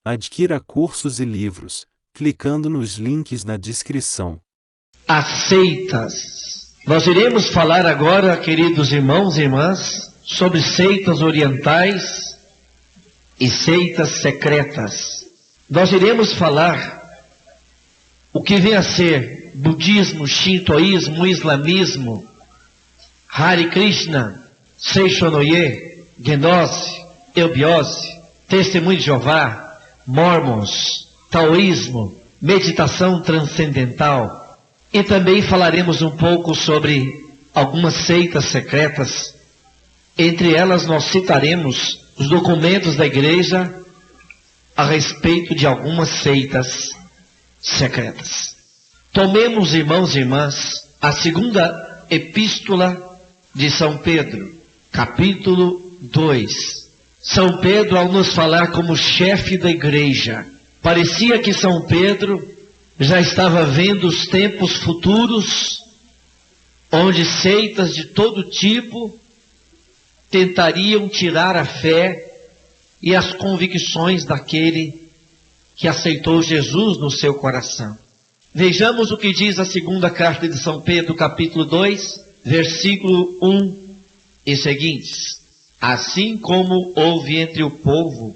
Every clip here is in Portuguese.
Adquira cursos e livros, clicando nos links na descrição. As seitas. Nós iremos falar agora, queridos irmãos e irmãs, sobre seitas orientais e seitas secretas. Nós iremos falar o que vem a ser budismo, shintoísmo, islamismo, Hare Krishna, Seishonoye, Gnose, Eubiose, Testemunho de Jeová, Mormons, Taoísmo, meditação transcendental. E também falaremos um pouco sobre algumas seitas secretas. Entre elas nós citaremos os documentos da igreja a respeito de algumas seitas secretas. Tomemos, irmãos e irmãs, a segunda epístola de São Pedro, capítulo 2. São Pedro, ao nos falar como chefe da igreja, parecia que São Pedro já estava vendo os tempos futuros, onde seitas de todo tipo tentariam tirar a fé e as convicções daquele que aceitou Jesus no seu coração. Vejamos o que diz a segunda carta de São Pedro, capítulo 2, versículo 1 e seguintes. Assim como houve entre o povo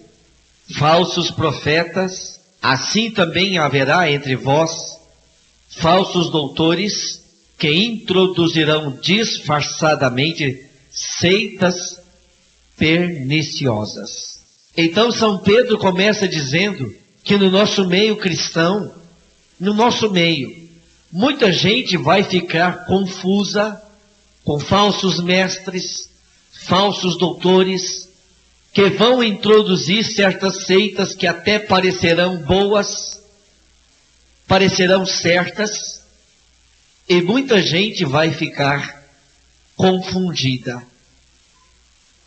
falsos profetas, assim também haverá entre vós falsos doutores que introduzirão disfarçadamente seitas perniciosas. Então São Pedro começa dizendo que no nosso meio cristão, no nosso meio, muita gente vai ficar confusa com falsos mestres, falsos doutores, que vão introduzir certas seitas que até parecerão boas, parecerão certas, e muita gente vai ficar confundida.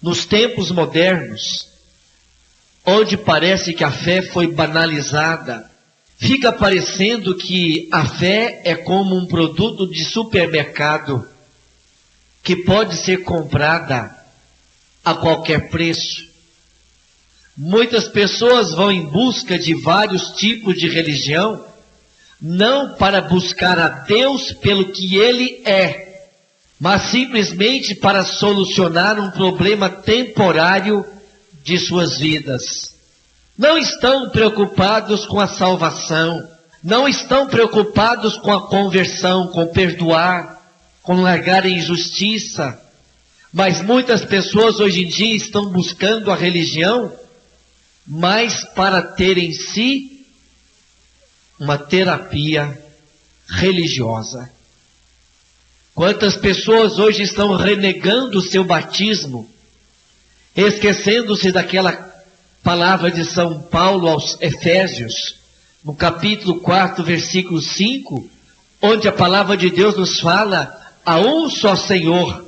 Nos tempos modernos, onde parece que a fé foi banalizada, fica parecendo que a fé é como um produto de supermercado que pode ser comprada a qualquer preço. Muitas pessoas vão em busca de vários tipos de religião, não para buscar a Deus pelo que Ele é, mas simplesmente para solucionar um problema temporário de suas vidas. Não estão preocupados com a salvação, não estão preocupados com a conversão, com perdoar, com largar a injustiça, mas muitas pessoas hoje em dia estão buscando a religião mas para ter em si uma terapia religiosa. Quantas pessoas hoje estão renegando o seu batismo, esquecendo-se daquela palavra de São Paulo aos Efésios, no capítulo 4, versículo 5, onde a palavra de Deus nos fala: há um só Senhor,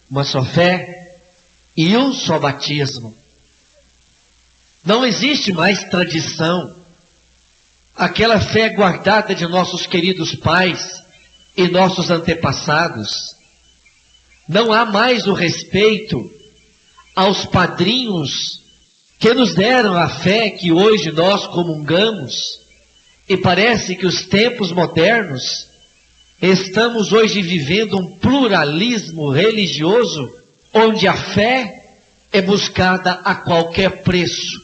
uma só fé e um só batismo. Não existe mais tradição, aquela fé guardada de nossos queridos pais e nossos antepassados. Não há mais o respeito aos padrinhos que nos deram a fé que hoje nós comungamos. E parece que os tempos modernos, estamos hoje vivendo um pluralismo religioso, onde a fé é buscada a qualquer preço.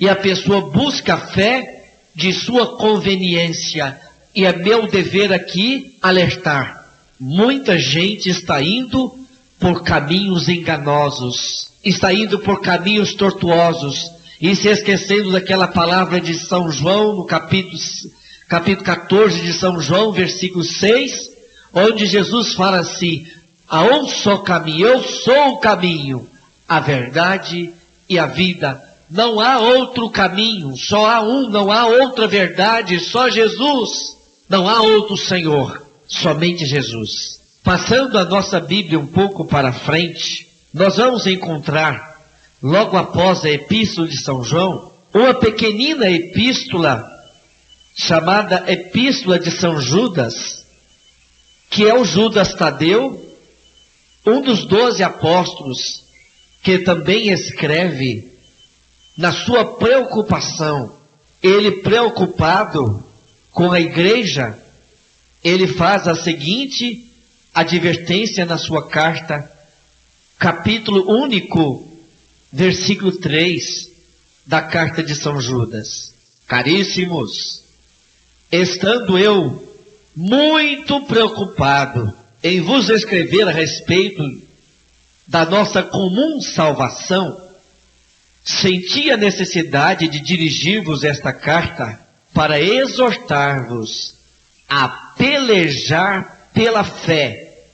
E a pessoa busca a fé de sua conveniência. E é meu dever aqui alertar. Muita gente está indo por caminhos enganosos, está indo por caminhos tortuosos, e se esquecendo daquela palavra de São João, no capítulo 14 de São João, versículo 6, onde Jesus fala assim: há um só caminho, eu sou o caminho, a verdade e a vida. Não há outro caminho, só há um, não há outra verdade, só Jesus. Não há outro Senhor, somente Jesus. Passando a nossa Bíblia um pouco para frente, nós vamos encontrar, logo após a Epístola de São João, uma pequenina epístola, chamada Epístola de São Judas, que é o Judas Tadeu, um dos 12 apóstolos, que também escreve na sua preocupação ele preocupado com a igreja, ele faz a seguinte advertência na sua carta, capítulo único, versículo 3 da carta de São Judas. Caríssimos, estando eu muito preocupado em vos escrever a respeito da nossa comum salvação, senti a necessidade de dirigir-vos esta carta para exortar-vos a pelejar pela fé,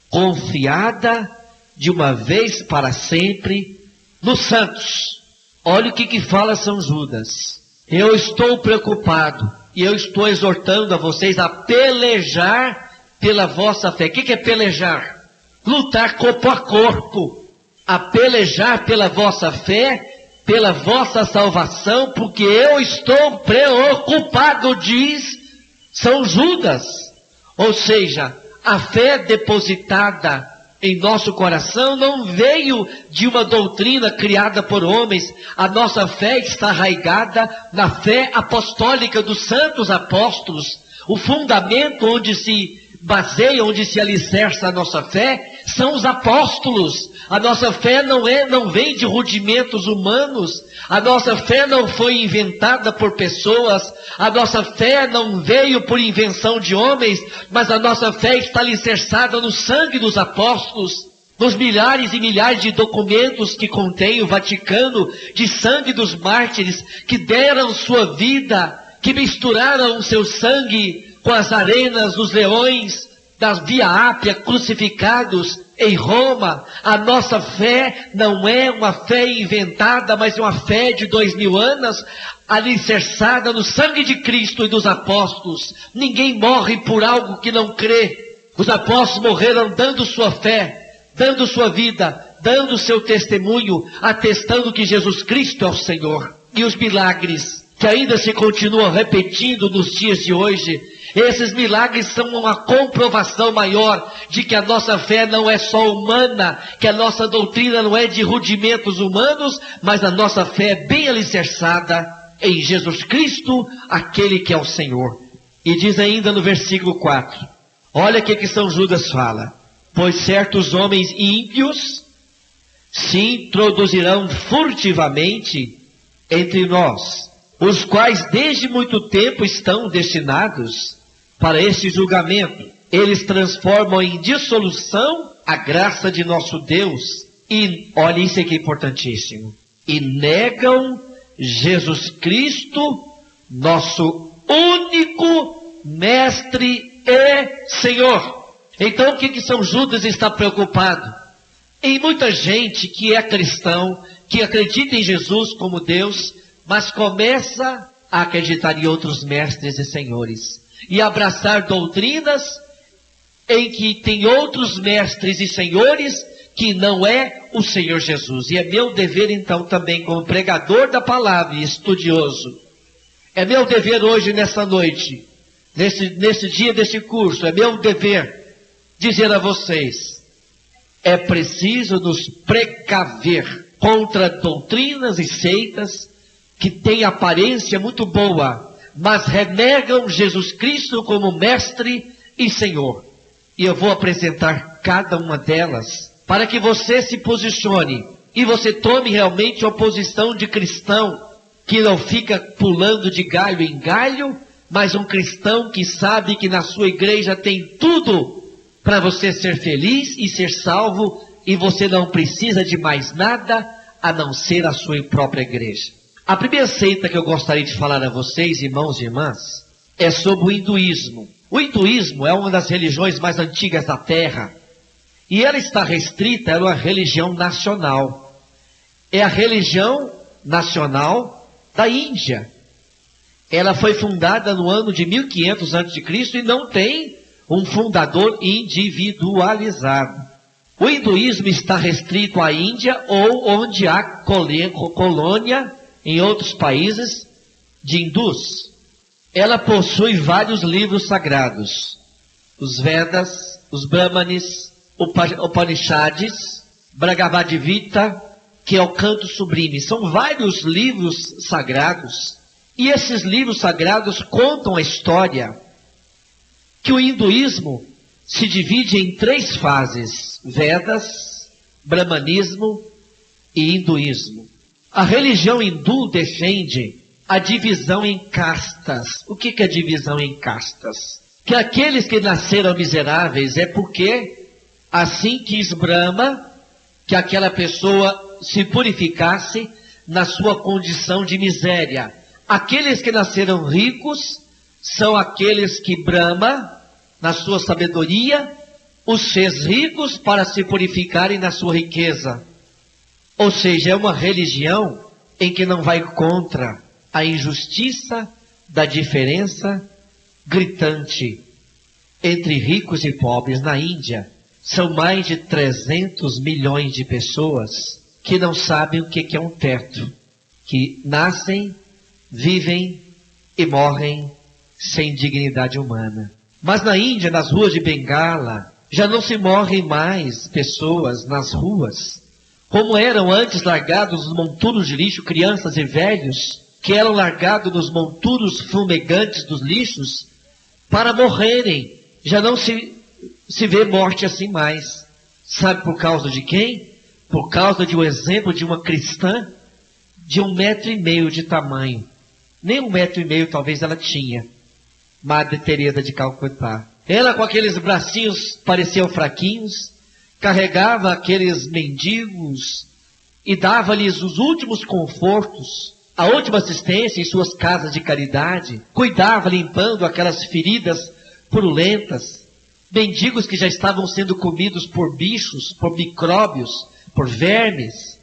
confiada de uma vez para sempre nos santos. Olha o que fala São Judas. Eu estou preocupado e eu estou exortando a vocês a pelejar pela vossa fé. O que é pelejar? Lutar corpo a corpo. A pelejar pela vossa fé, pela vossa salvação, porque eu estou preocupado, diz São Judas. Ou seja, a fé depositada em nosso coração não veio de uma doutrina criada por homens. A nossa fé está arraigada na fé apostólica dos santos apóstolos. O fundamento onde se baseia, onde se alicerça a nossa fé, são os apóstolos. A nossa fé não vem de rudimentos humanos. A nossa fé não foi inventada por pessoas. A nossa fé não veio por invenção de homens, mas a nossa fé está alicerçada no sangue dos apóstolos, nos milhares e milhares de documentos que contém o Vaticano, de sangue dos mártires, que deram sua vida, que misturaram o seu sangue com as arenas dos leões da Via Ápia, crucificados em Roma. A nossa fé não é uma fé inventada, mas uma fé de 2000 anos, alicerçada no sangue de Cristo e dos apóstolos. Ninguém morre por algo que não crê. Os apóstolos morreram dando sua fé, dando sua vida, dando seu testemunho, atestando que Jesus Cristo é o Senhor. E os milagres que ainda se continuam repetindo nos dias de hoje, esses milagres são uma comprovação maior de que a nossa fé não é só humana, que a nossa doutrina não é de rudimentos humanos, mas a nossa fé é bem alicerçada em Jesus Cristo, aquele que é o Senhor. E diz ainda no versículo 4, olha o que São Judas fala: pois certos homens ímpios se introduzirão furtivamente entre nós, os quais desde muito tempo estão destinados para este julgamento. Eles transformam em dissolução a graça de nosso Deus. E olha, isso aqui é importantíssimo. E negam Jesus Cristo, nosso único Mestre e Senhor. Então o que São Judas está preocupado? Em muita gente que é cristão, que acredita em Jesus como Deus, mas começa a acreditar em outros mestres e senhores, e abraçar doutrinas em que tem outros mestres e senhores que não é o Senhor Jesus. E é meu dever então também, como pregador da palavra e estudioso, é meu dever hoje, nessa noite, nesse dia desse curso, é meu dever dizer a vocês: é preciso nos precaver contra doutrinas e seitas que têm aparência muito boa, mas renegam Jesus Cristo como Mestre e Senhor. E eu vou apresentar cada uma delas, para que você se posicione, e você tome realmente a posição de cristão, que não fica pulando de galho em galho, mas um cristão que sabe que na sua igreja tem tudo para você ser feliz e ser salvo, e você não precisa de mais nada a não ser a sua própria igreja. A primeira seita que eu gostaria de falar a vocês, irmãos e irmãs, é sobre o hinduísmo. O hinduísmo é uma das religiões mais antigas da Terra, e ela está restrita a uma religião nacional. É a religião nacional da Índia. Ela foi fundada no ano de 1500 a.C. e não tem um fundador individualizado. O hinduísmo está restrito à Índia ou onde há colônia em outros países de hindus. Ela possui vários livros sagrados: os Vedas, os Brahmanes, Upanishads, Bhagavad Gita, que é o canto sublime. São vários livros sagrados E esses livros sagrados contam a história que o hinduísmo se divide em 3 fases: Vedas, Brahmanismo e hinduísmo. A religião hindu defende a divisão em castas. O que é divisão em castas? Que aqueles que nasceram miseráveis é porque assim quis Brahma que aquela pessoa se purificasse na sua condição de miséria. Aqueles que nasceram ricos são aqueles que Brahma, na sua sabedoria, os fez ricos para se purificarem na sua riqueza. Ou seja, é uma religião em que não vai contra a injustiça da diferença gritante entre ricos e pobres. Na Índia, são mais de 300 milhões de pessoas que não sabem o que é um teto, que nascem, vivem e morrem sem dignidade humana. Mas na Índia, nas ruas de Bengala, já não se morrem mais pessoas nas ruas, como eram antes largados nos monturos de lixo, crianças e velhos, que eram largados nos monturos fumegantes dos lixos para morrerem. Já não se vê morte assim mais. Sabe por causa de quem? Por causa de um exemplo de uma cristã de 1,5 metro de tamanho. Nem 1,5 metro talvez ela tinha. Madre Teresa de Calcutá. Ela com aqueles bracinhos pareciam fraquinhos, carregava aqueles mendigos e dava-lhes os últimos confortos, a última assistência em suas casas de caridade, cuidava limpando aquelas feridas purulentas, mendigos que já estavam sendo comidos por bichos, por micróbios, por vermes,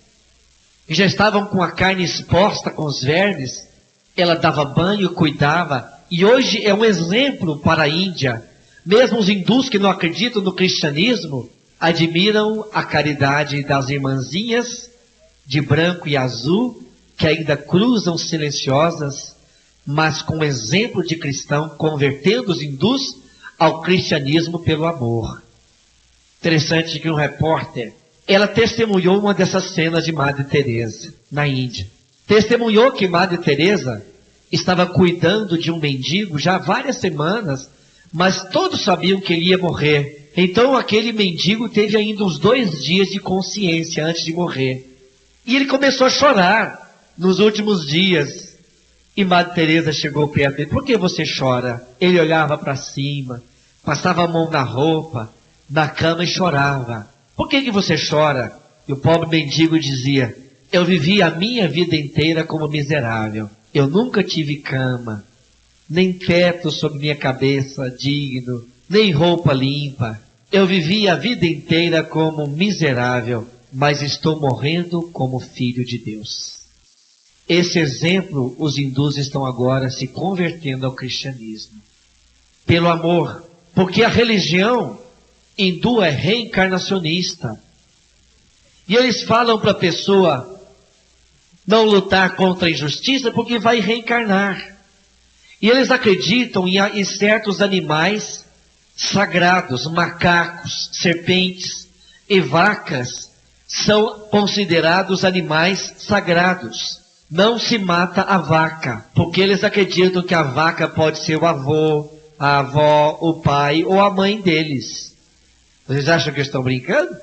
e já estavam com a carne exposta com os vermes. Ela dava banho, cuidava, e hoje é um exemplo para a Índia. Mesmo os hindus que não acreditam no cristianismo admiram a caridade das irmãzinhas de branco e azul, que ainda cruzam silenciosas, mas com exemplo de cristão, convertendo os hindus ao cristianismo pelo amor. Interessante que um repórter, ela testemunhou uma dessas cenas de Madre Teresa na Índia. Testemunhou que Madre Teresa estava cuidando de um mendigo já há várias semanas, mas todos sabiam que ele ia morrer. Então aquele mendigo teve ainda uns 2 dias de consciência antes de morrer. E ele começou a chorar nos últimos dias. E Madre Teresa chegou perto dele. Por que você chora? Ele olhava para cima, passava a mão na roupa, na cama e chorava. Por que você chora? E o pobre mendigo dizia: eu vivi a minha vida inteira como miserável. Eu nunca tive cama, nem teto sobre minha cabeça digno, nem roupa limpa. Eu vivi a vida inteira como miserável, mas estou morrendo como filho de Deus. Esse exemplo, os hindus estão agora se convertendo ao cristianismo. Pelo amor, porque a religião hindu é reencarnacionista. E eles falam para a pessoa não lutar contra a injustiça porque vai reencarnar. E eles acreditam em certos animais sagrados, macacos, serpentes e vacas são considerados animais sagrados. Não se mata a vaca, porque eles acreditam que a vaca pode ser o avô, a avó, o pai ou a mãe deles. Vocês acham que estão brincando?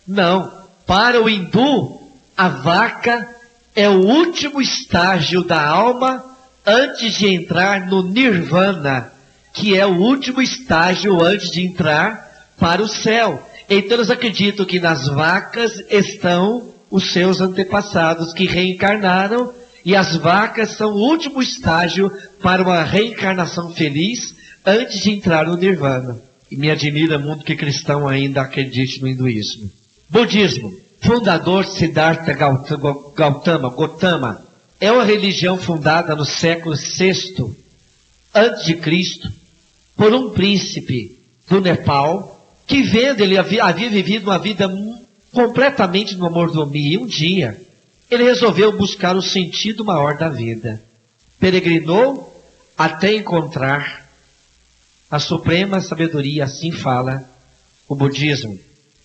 Não. Para o hindu, a vaca é o último estágio da alma antes de entrar no nirvana, que é o último estágio antes de entrar para o céu. Então eles acreditam que nas vacas estão os seus antepassados que reencarnaram, e as vacas são o último estágio para uma reencarnação feliz antes de entrar no nirvana. E me admira muito que cristão ainda acredite no hinduísmo. Budismo. Fundador Siddhartha Gautama, é uma religião fundada no século VI a.C., por um príncipe do Nepal, que vendo, ele havia vivido uma vida completamente no mordomia. Um dia, ele resolveu buscar o sentido maior da vida. Peregrinou até encontrar a suprema sabedoria, assim fala o budismo.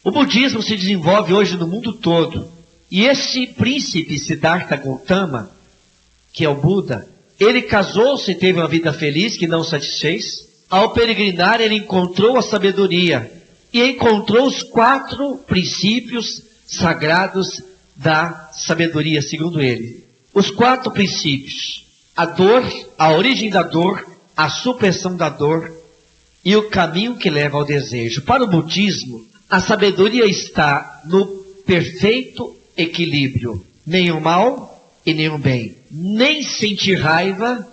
O budismo se desenvolve hoje no mundo todo. E esse príncipe Siddhartha Gautama, que é o Buda, Ele casou-se e teve uma vida feliz que não satisfez. Ao peregrinar, ele encontrou a sabedoria e encontrou os 4 princípios sagrados da sabedoria, segundo ele. Os 4 princípios: a dor, a origem da dor, a supressão da dor e o caminho que leva ao desejo. Para o budismo, a sabedoria está no perfeito equilíbrio. Nenhum mal e nenhum bem. Nem sentir raiva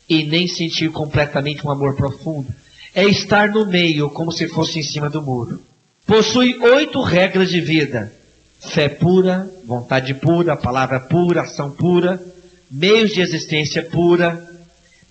e nem sentir completamente um amor profundo. É estar no meio, como se fosse em cima do muro. Possui 8 regras de vida: fé pura, vontade pura, palavra pura, ação pura, meios de existência pura,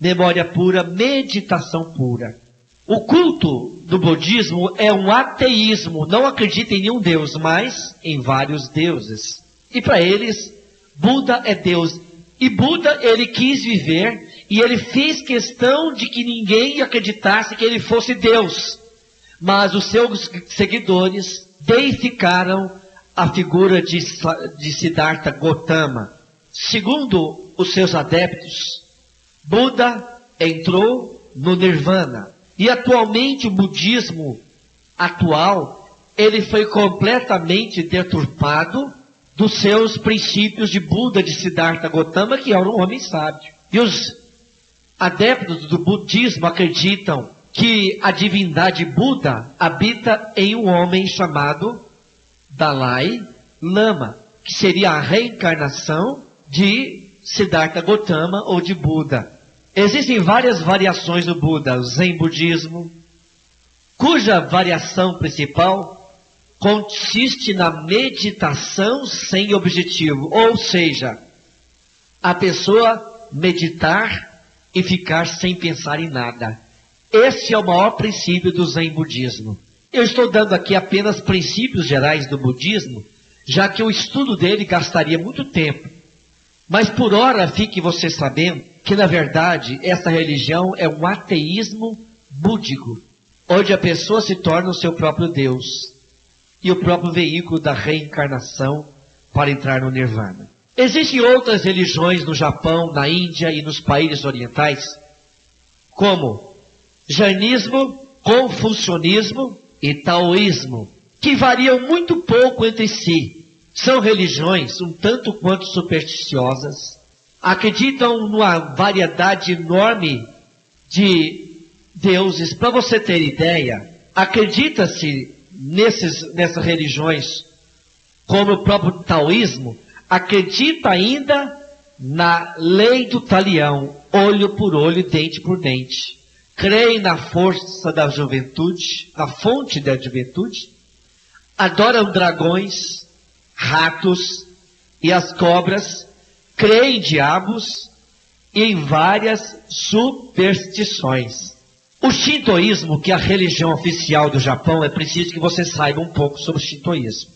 memória pura, meditação pura. O culto do budismo é um ateísmo, não acredita em nenhum Deus, mas em vários deuses. E para eles, Buda é Deus. E Buda, ele quis viver e ele fez questão de que ninguém acreditasse que ele fosse Deus. Mas os seus seguidores deificaram a figura de Siddhartha Gautama. Segundo os seus adeptos, Buda entrou no Nirvana. E atualmente o budismo atual, ele foi completamente deturpado dos seus princípios de Buda, de Siddhartha Gautama, que era um homem sábio. E os adeptos do budismo acreditam que a divindade Buda habita em um homem chamado Dalai Lama, que seria a reencarnação de Siddhartha Gautama ou de Buda. Existem várias variações do Buda, o Zen budismo, cuja variação principal consiste na meditação sem objetivo, ou seja, a pessoa meditar e ficar sem pensar em nada. Esse é o maior princípio do Zen budismo. Eu estou dando aqui apenas princípios gerais do budismo, já que o estudo dele gastaria muito tempo. Mas por hora fique você sabendo que na verdade essa religião é um ateísmo búdico, onde a pessoa se torna o seu próprio Deus e o próprio veículo da reencarnação para entrar no Nirvana. Existem outras religiões no Japão, na Índia e nos países orientais, como Jainismo, Confucionismo e Taoísmo, que variam muito pouco entre si. São religiões um tanto quanto supersticiosas, acreditam numa variedade enorme de deuses. Para você ter ideia, acredita-se nessas religiões, como o próprio taoísmo, acredita ainda na lei do talião, olho por olho, dente por dente. Creem na força da juventude, na fonte da juventude, adoram dragões, ratos e as cobras, creem em diabos e em várias superstições. O shintoísmo, que é a religião oficial do Japão, é preciso que você saiba um pouco sobre o shintoísmo.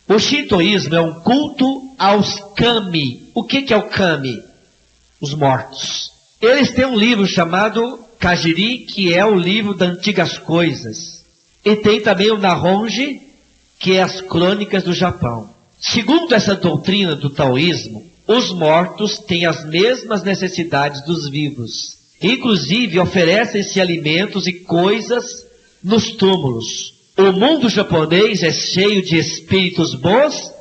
O shintoísmo é um culto aos kami. O que é o kami? Os mortos. Eles têm um livro chamado Kajiri, que é o livro das antigas coisas. E tem também o Nahonji, que é as crônicas do Japão. Segundo essa doutrina do taoísmo, os mortos têm as mesmas necessidades dos vivos. Inclusive, oferecem-se alimentos e coisas nos túmulos. O mundo japonês é cheio de espíritos bons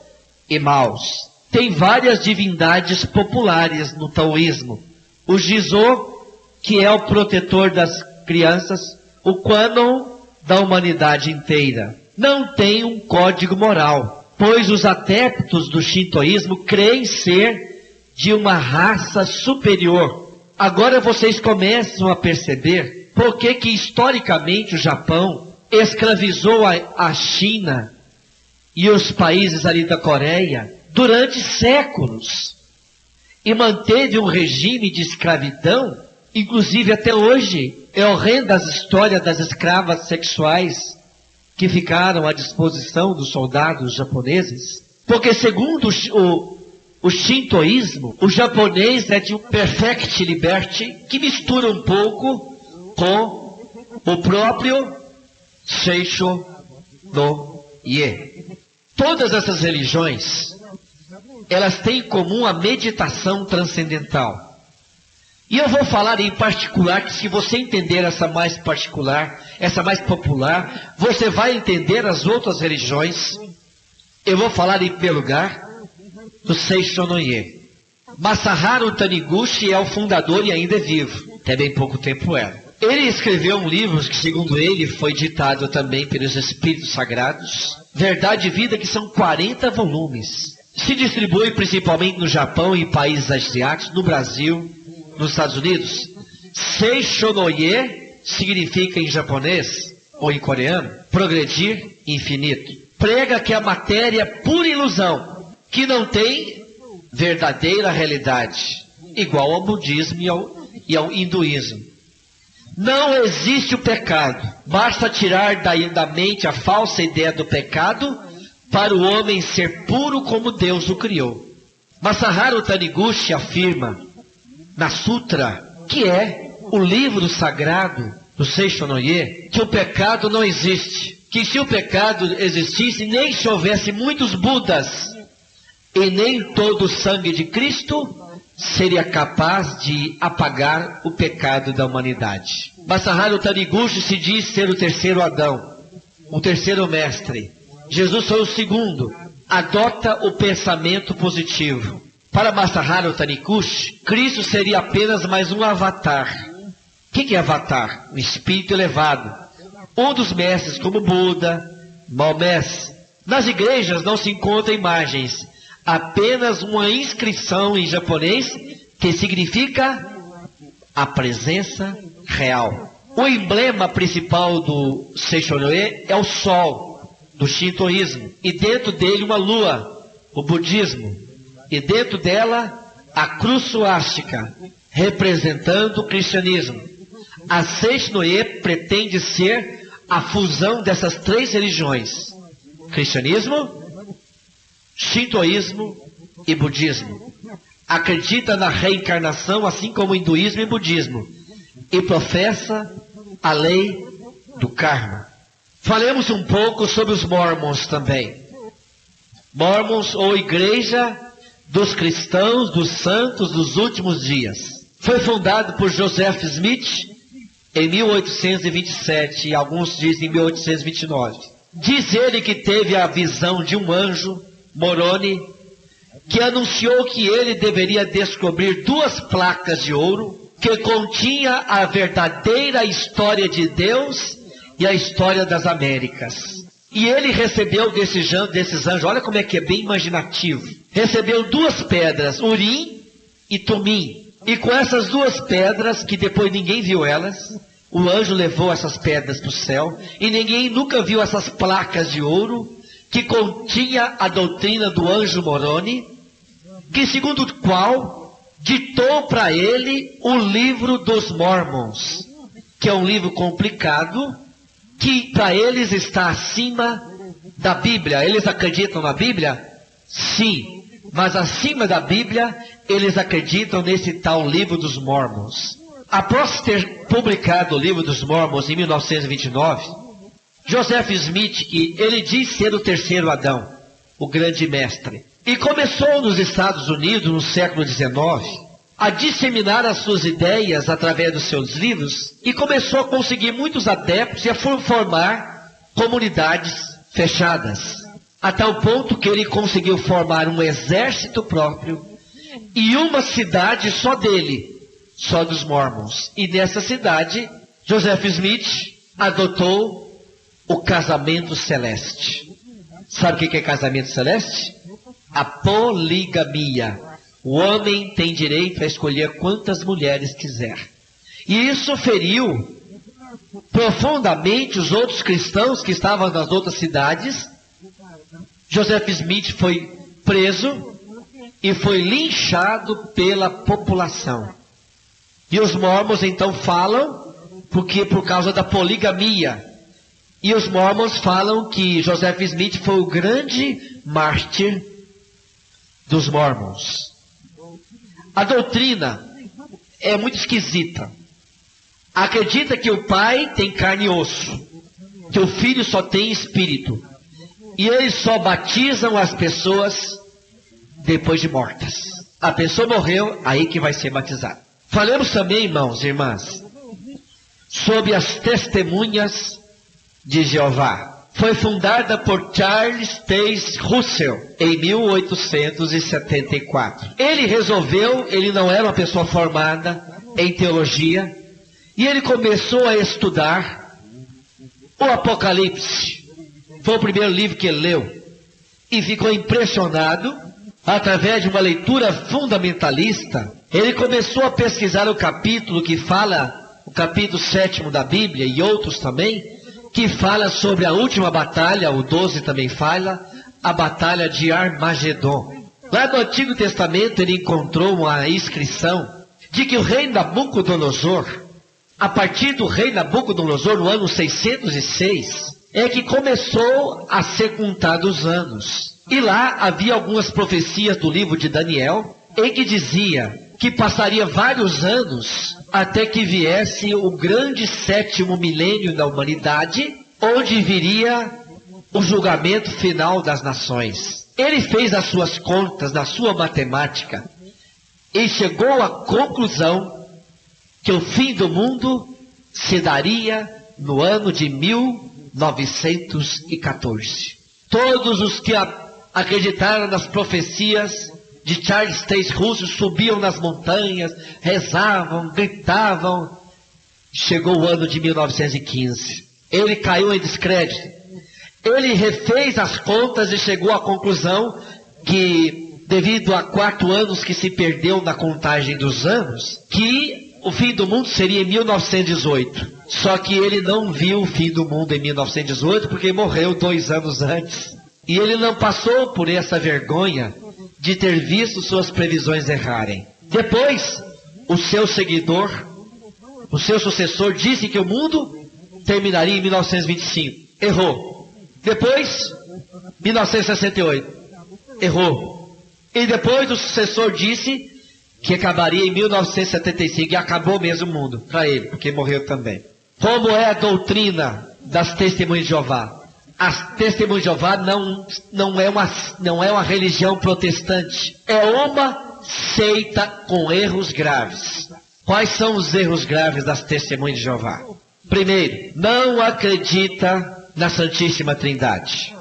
e maus. Tem várias divindades populares no taoísmo. O Jizo, que é o protetor das crianças, o Kwanon da humanidade inteira. Não tem um código moral, pois os adeptos do shintoísmo creem ser de uma raça superior. Agora vocês começam a perceber por que historicamente o Japão escravizou a China e os países ali da Coreia durante séculos e manteve um regime de escravidão. Inclusive até hoje é horrenda a história das escravas sexuais que ficaram à disposição dos soldados japoneses, porque segundo o shintoísmo, o japonês é de um perfect liberty que mistura um pouco com o próprio Seisho no Ie. Todas essas religiões, elas têm em comum a meditação transcendental. E eu vou falar em particular, que se você entender essa mais particular, essa mais popular, você vai entender as outras religiões. Eu vou falar em primeiro lugar do Seishonoye. Masaharu Taniguchi é o fundador e ainda é vivo. Até bem pouco tempo era. Ele escreveu um livro que, segundo ele, foi ditado também pelos Espíritos Sagrados. Verdade e Vida, que são 40 volumes. Se distribui principalmente no Japão e países asiáticos, no Brasil, nos Estados Unidos. Seishonoye significa em japonês ou em coreano, progredir infinito. Prega que a matéria é pura ilusão, que não tem verdadeira realidade, igual ao budismo e ao hinduísmo. Não existe o pecado, basta tirar da mente a falsa ideia do pecado para o homem ser puro como Deus o criou. Masaharu Taniguchi afirma na Sutra, que é o livro sagrado do Seishonoye, que o pecado não existe. Que se o pecado existisse, nem se houvesse muitos Budas, e nem todo o sangue de Cristo seria capaz de apagar o pecado da humanidade. Masaharu Taniguchi se diz ser o terceiro Adão, o terceiro mestre. Jesus foi o segundo. Adota o pensamento positivo. Para Masaharu Taniguchi, Cristo seria apenas mais um avatar. O que é avatar? Um espírito elevado. Um dos mestres como Buda, Maomé. Nas igrejas não se encontram imagens, apenas uma inscrição em japonês que significa a presença real. O emblema principal do Seishonoye é o sol, do shintoísmo, e dentro dele uma lua, o budismo, e dentro dela a cruz suástica, representando o cristianismo. A Seishonoye pretende ser a fusão dessas três religiões: cristianismo, shintoísmo e budismo. Acredita na reencarnação, assim como o hinduísmo e budismo, e professa a lei do karma. Falemos um pouco sobre os Mormons também. Mormons, ou Igreja dos Cristãos dos Santos dos Últimos Dias. Foi fundado por Joseph Smith em 1827, e alguns dizem em 1829. Diz ele que teve a visão de um anjo, Moroni, que anunciou que ele deveria descobrir 2 placas de ouro que continha a verdadeira história de Deus e a história das Américas. E ele recebeu desses anjos, olha como é que é bem imaginativo, recebeu 2 pedras, Urim e Tumim. E com essas 2 pedras, que depois ninguém viu elas, o anjo levou essas pedras para o céu, e ninguém nunca viu essas placas de ouro, que continha a doutrina do anjo Moroni, que segundo o qual ditou para ele o livro dos Mormons, que é um livro complicado, que para eles está acima da Bíblia. Eles acreditam na Bíblia? Sim, mas acima da Bíblia, eles acreditam nesse tal livro dos Mormons. Após ter publicado o livro dos Mormons em 1929, Joseph Smith, que ele diz ser o terceiro Adão, o grande mestre, e começou nos Estados Unidos, no século XIX, a disseminar as suas ideias através dos seus livros, e começou a conseguir muitos adeptos e a formar comunidades fechadas, a tal ponto que ele conseguiu formar um exército próprio e uma cidade só dele, só dos Mormons. E nessa cidade, Joseph Smith adotou o casamento celeste. Sabe o que é casamento celeste? A poligamia. O homem tem direito a escolher quantas mulheres quiser. E isso feriu profundamente os outros cristãos que estavam nas outras cidades. Joseph Smith foi preso e foi linchado pela população. E os Mormons então falam, porque por causa da poligamia. E os Mormons falam que Joseph Smith foi o grande mártir dos Mormons. A doutrina é muito esquisita. Acredita que o pai tem carne e osso, que o filho só tem espírito, e eles só batizam as pessoas depois de mortas. A pessoa morreu, aí que vai ser batizada. Falemos também, irmãos e irmãs, sobre as testemunhas de Jeová. Foi fundada por Charles Taze Russell em 1874. Ele não era uma pessoa formada em teologia, e ele começou a estudar o Apocalipse. Foi o primeiro livro que ele leu, e ficou impressionado. Através de uma leitura fundamentalista, ele começou a pesquisar o capítulo que fala, o capítulo 7º da Bíblia, e outros também, que fala sobre a última batalha, o 12 também fala, a batalha de Armagedon. Lá no Antigo Testamento ele encontrou uma inscrição de que o rei Nabucodonosor, a partir do rei Nabucodonosor, no ano 606, é que começou a ser contados os anos. E lá havia algumas profecias do livro de Daniel, em que dizia que passaria vários anos até que viesse o grande 7º milênio da humanidade, onde viria o julgamento final das nações. Ele fez as suas contas na sua matemática e chegou à conclusão que o fim do mundo se daria no ano de 1914. Todos os que acreditaram nas profecias de Charles Taze Russell subiam nas montanhas, rezavam, gritavam. Chegou o ano de 1915. Ele caiu em descrédito. Ele refez as contas e chegou à conclusão que, devido a 4 anos que se perdeu na contagem dos anos, que o fim do mundo seria em 1918. Só que ele não viu o fim do mundo em 1918 porque morreu 2 anos antes. E ele não passou por essa vergonha de ter visto suas previsões errarem. Depois, o seu seguidor, o seu sucessor, disse que o mundo terminaria em 1925. Errou. Depois, 1968. Errou. E depois o sucessor disse que acabaria em 1975. E acabou mesmo o mundo para ele, porque morreu também. Como é a doutrina das testemunhas de Jeová? As testemunhas de Jeová não é uma religião protestante. É uma seita com erros graves. Quais são os erros graves das testemunhas de Jeová? Primeiro, não acredita na Santíssima Trindade.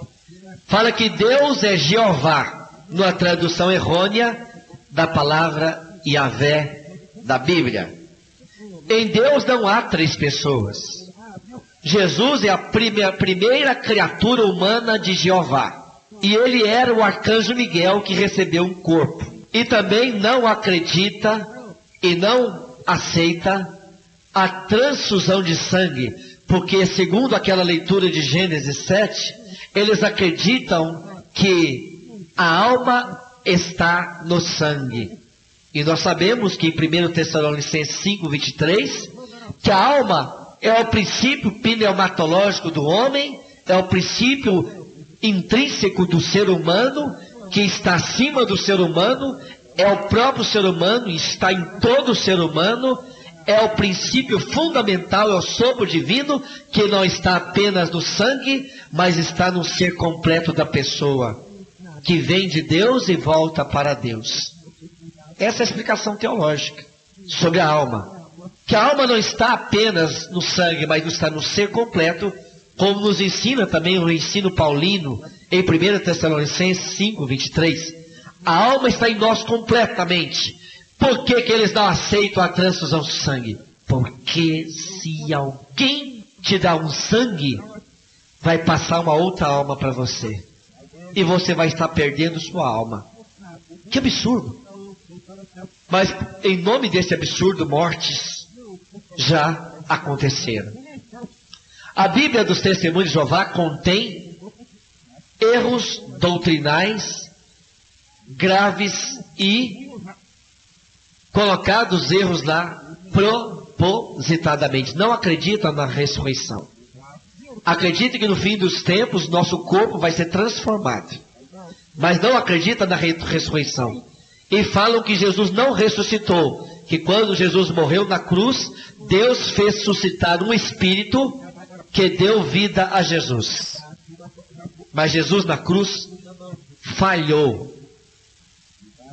Fala que Deus é Jeová, numa tradução errônea da palavra Yahvé da Bíblia. Em Deus não há 3 pessoas. Jesus é a primeira criatura humana de Jeová. E ele era o arcanjo Miguel que recebeu um corpo. E também não acredita e não aceita a transfusão de sangue. Porque segundo aquela leitura de Gênesis 7, eles acreditam que a alma está no sangue. E nós sabemos que em 1 Tessalonicenses 5:23, que a alma é o princípio pneumatológico do homem, é o princípio intrínseco do ser humano, que está acima do ser humano, é o próprio ser humano, está em todo o ser humano, é o princípio fundamental, é o sopro divino, que não está apenas no sangue, mas está no ser completo da pessoa, que vem de Deus e volta para Deus. Essa é a explicação teológica sobre a alma. Que a alma não está apenas no sangue, mas está no ser completo, como nos ensina também o ensino paulino em 1 Tessalonicenses 5:23. A alma está em nós completamente. Por que eles não aceitam a transfusão de sangue? Porque se alguém te dá um sangue, vai passar uma outra alma para você. E você vai estar perdendo sua alma. Que absurdo! Mas em nome desse absurdo, mortes já aconteceram. A Bíblia dos Testemunhos de Jeová contém erros doutrinais graves e colocados erros lá propositadamente. Não acreditam na ressurreição. Acredita que no fim dos tempos nosso corpo vai ser transformado. Mas não acredita na ressurreição. E falam que Jesus não ressuscitou. Que quando Jesus morreu na cruz, Deus fez suscitar um espírito que deu vida a Jesus. Mas Jesus na cruz falhou.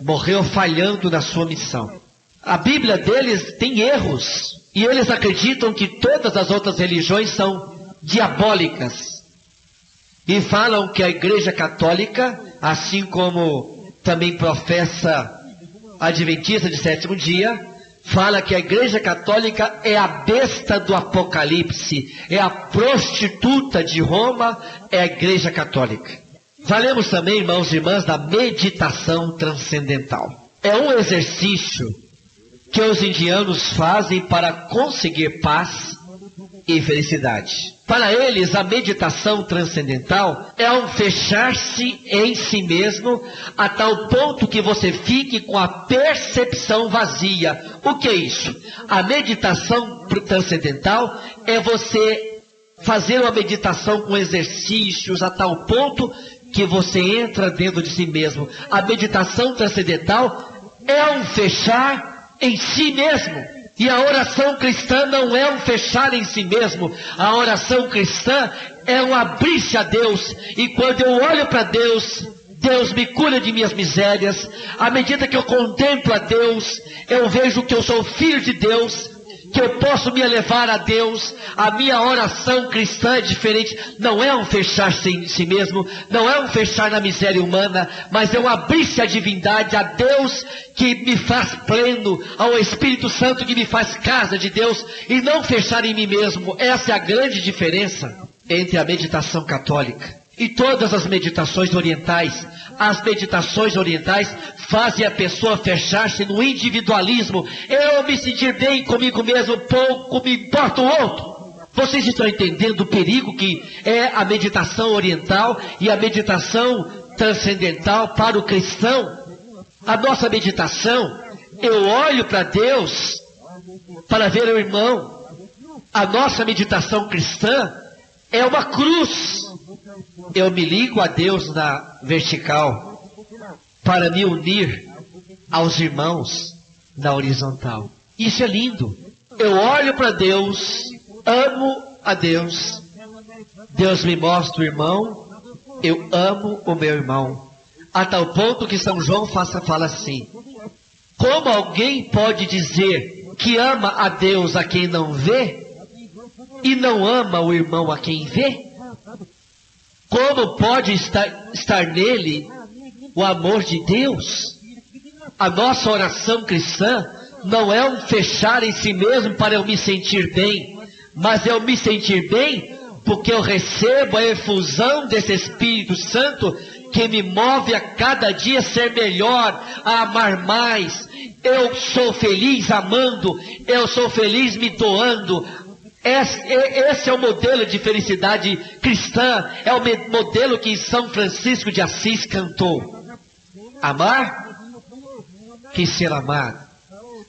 Morreu falhando na sua missão. A Bíblia deles tem erros. E eles acreditam que todas as outras religiões são diabólicas. E falam que a Igreja Católica, assim como também professa a Adventista de sétimo dia, fala que a Igreja Católica é a besta do Apocalipse, é a prostituta de Roma, é a Igreja Católica. Falemos também, irmãos e irmãs, da meditação transcendental. É um exercício que os indianos fazem para conseguir paz e felicidade. Para eles, a meditação transcendental é um fechar-se em si mesmo a tal ponto que você fique com a percepção vazia. O que é isso? A meditação transcendental é você fazer uma meditação com exercícios a tal ponto que você entra dentro de si mesmo. A meditação transcendental é um fechar em si mesmo. E a oração cristã não é um fechar em si mesmo. A oração cristã é um abrir-se a Deus. E quando eu olho para Deus, Deus me cura de minhas misérias. À medida que eu contemplo a Deus, eu vejo que eu sou filho de Deus, que eu posso me elevar a Deus. A minha oração cristã é diferente. Não é um fechar-se em si mesmo, não é um fechar na miséria humana, mas é um abrir-se à divindade, a Deus que me faz pleno, ao Espírito Santo que me faz casa de Deus, e não fechar em mim mesmo. Essa é a grande diferença entre a meditação católica e todas as meditações orientais. As meditações orientais fazem a pessoa fechar-se no individualismo. Eu me sentir bem comigo mesmo, pouco me importa o outro. Vocês estão entendendo o perigo que é a meditação oriental e a meditação transcendental para o cristão? A nossa meditação, eu olho para Deus para ver o irmão. A nossa meditação cristã é uma cruz. Eu me ligo a Deus na vertical para me unir aos irmãos na horizontal. Isso é lindo. Eu olho para Deus, amo a Deus. Deus me mostra o irmão, eu amo o meu irmão. A tal ponto que São João fala assim: como alguém pode dizer que ama a Deus a quem não vê e não ama o irmão a quem vê? Como pode estar nele o amor de Deus? A nossa oração cristã não é um fechar em si mesmo para eu me sentir bem, mas eu me sentir bem porque eu recebo a efusão desse Espírito Santo que me move a cada dia ser melhor, a amar mais. Eu sou feliz amando, eu sou feliz me doando. Esse é o modelo de felicidade cristã, é o modelo que São Francisco de Assis cantou. Amar, que ser amado.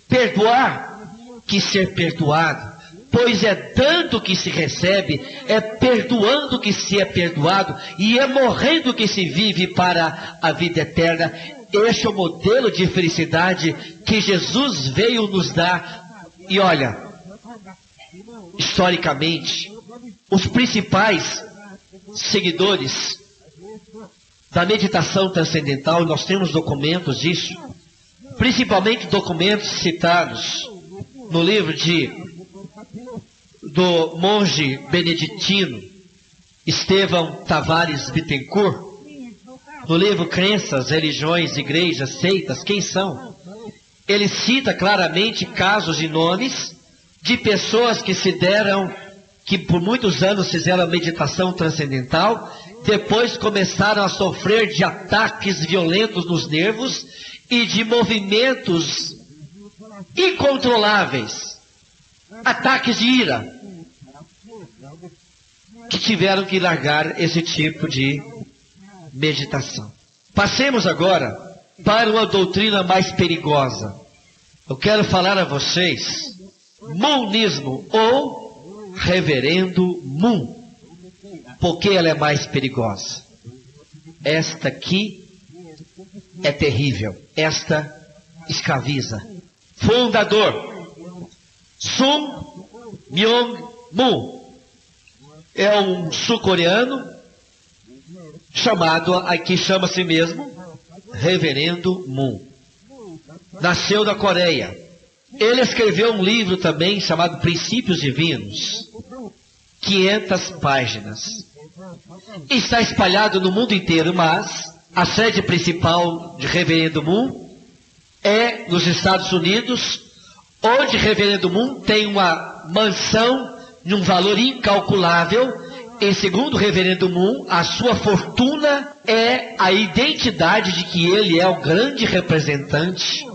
Perdoar, que ser perdoado. Pois é dando que se recebe, é perdoando que se é perdoado, e é morrendo que se vive para a vida eterna. Este é o modelo de felicidade que Jesus veio nos dar. E olha, historicamente, os principais seguidores da meditação transcendental, nós temos documentos disso, principalmente documentos citados no livro do monge beneditino Estevão Tavares Bittencourt, no livro Crenças, Religiões, Igrejas, Seitas, quem são? Ele cita claramente casos e nomes de pessoas que por muitos anos fizeram a meditação transcendental, depois começaram a sofrer de ataques violentos nos nervos e de movimentos incontroláveis, ataques de ira, que tiveram que largar esse tipo de meditação. Passemos agora para uma doutrina mais perigosa. Eu quero falar a vocês Moonismo ou Reverendo Moon. Por que ela é mais perigosa? Esta aqui é terrível. Esta escraviza. Fundador Sun Myung Moon é um sul-coreano chamado, aqui chama-se mesmo Reverendo Moon. Nasceu na Coreia Ele escreveu um livro também chamado Princípios Divinos, 500 páginas. Está espalhado no mundo inteiro, mas a sede principal de Reverendo Moon é nos Estados Unidos, onde Reverendo Moon tem uma mansão de um valor incalculável. E segundo Reverendo Moon, a sua fortuna é a identidade de que ele é o grande representante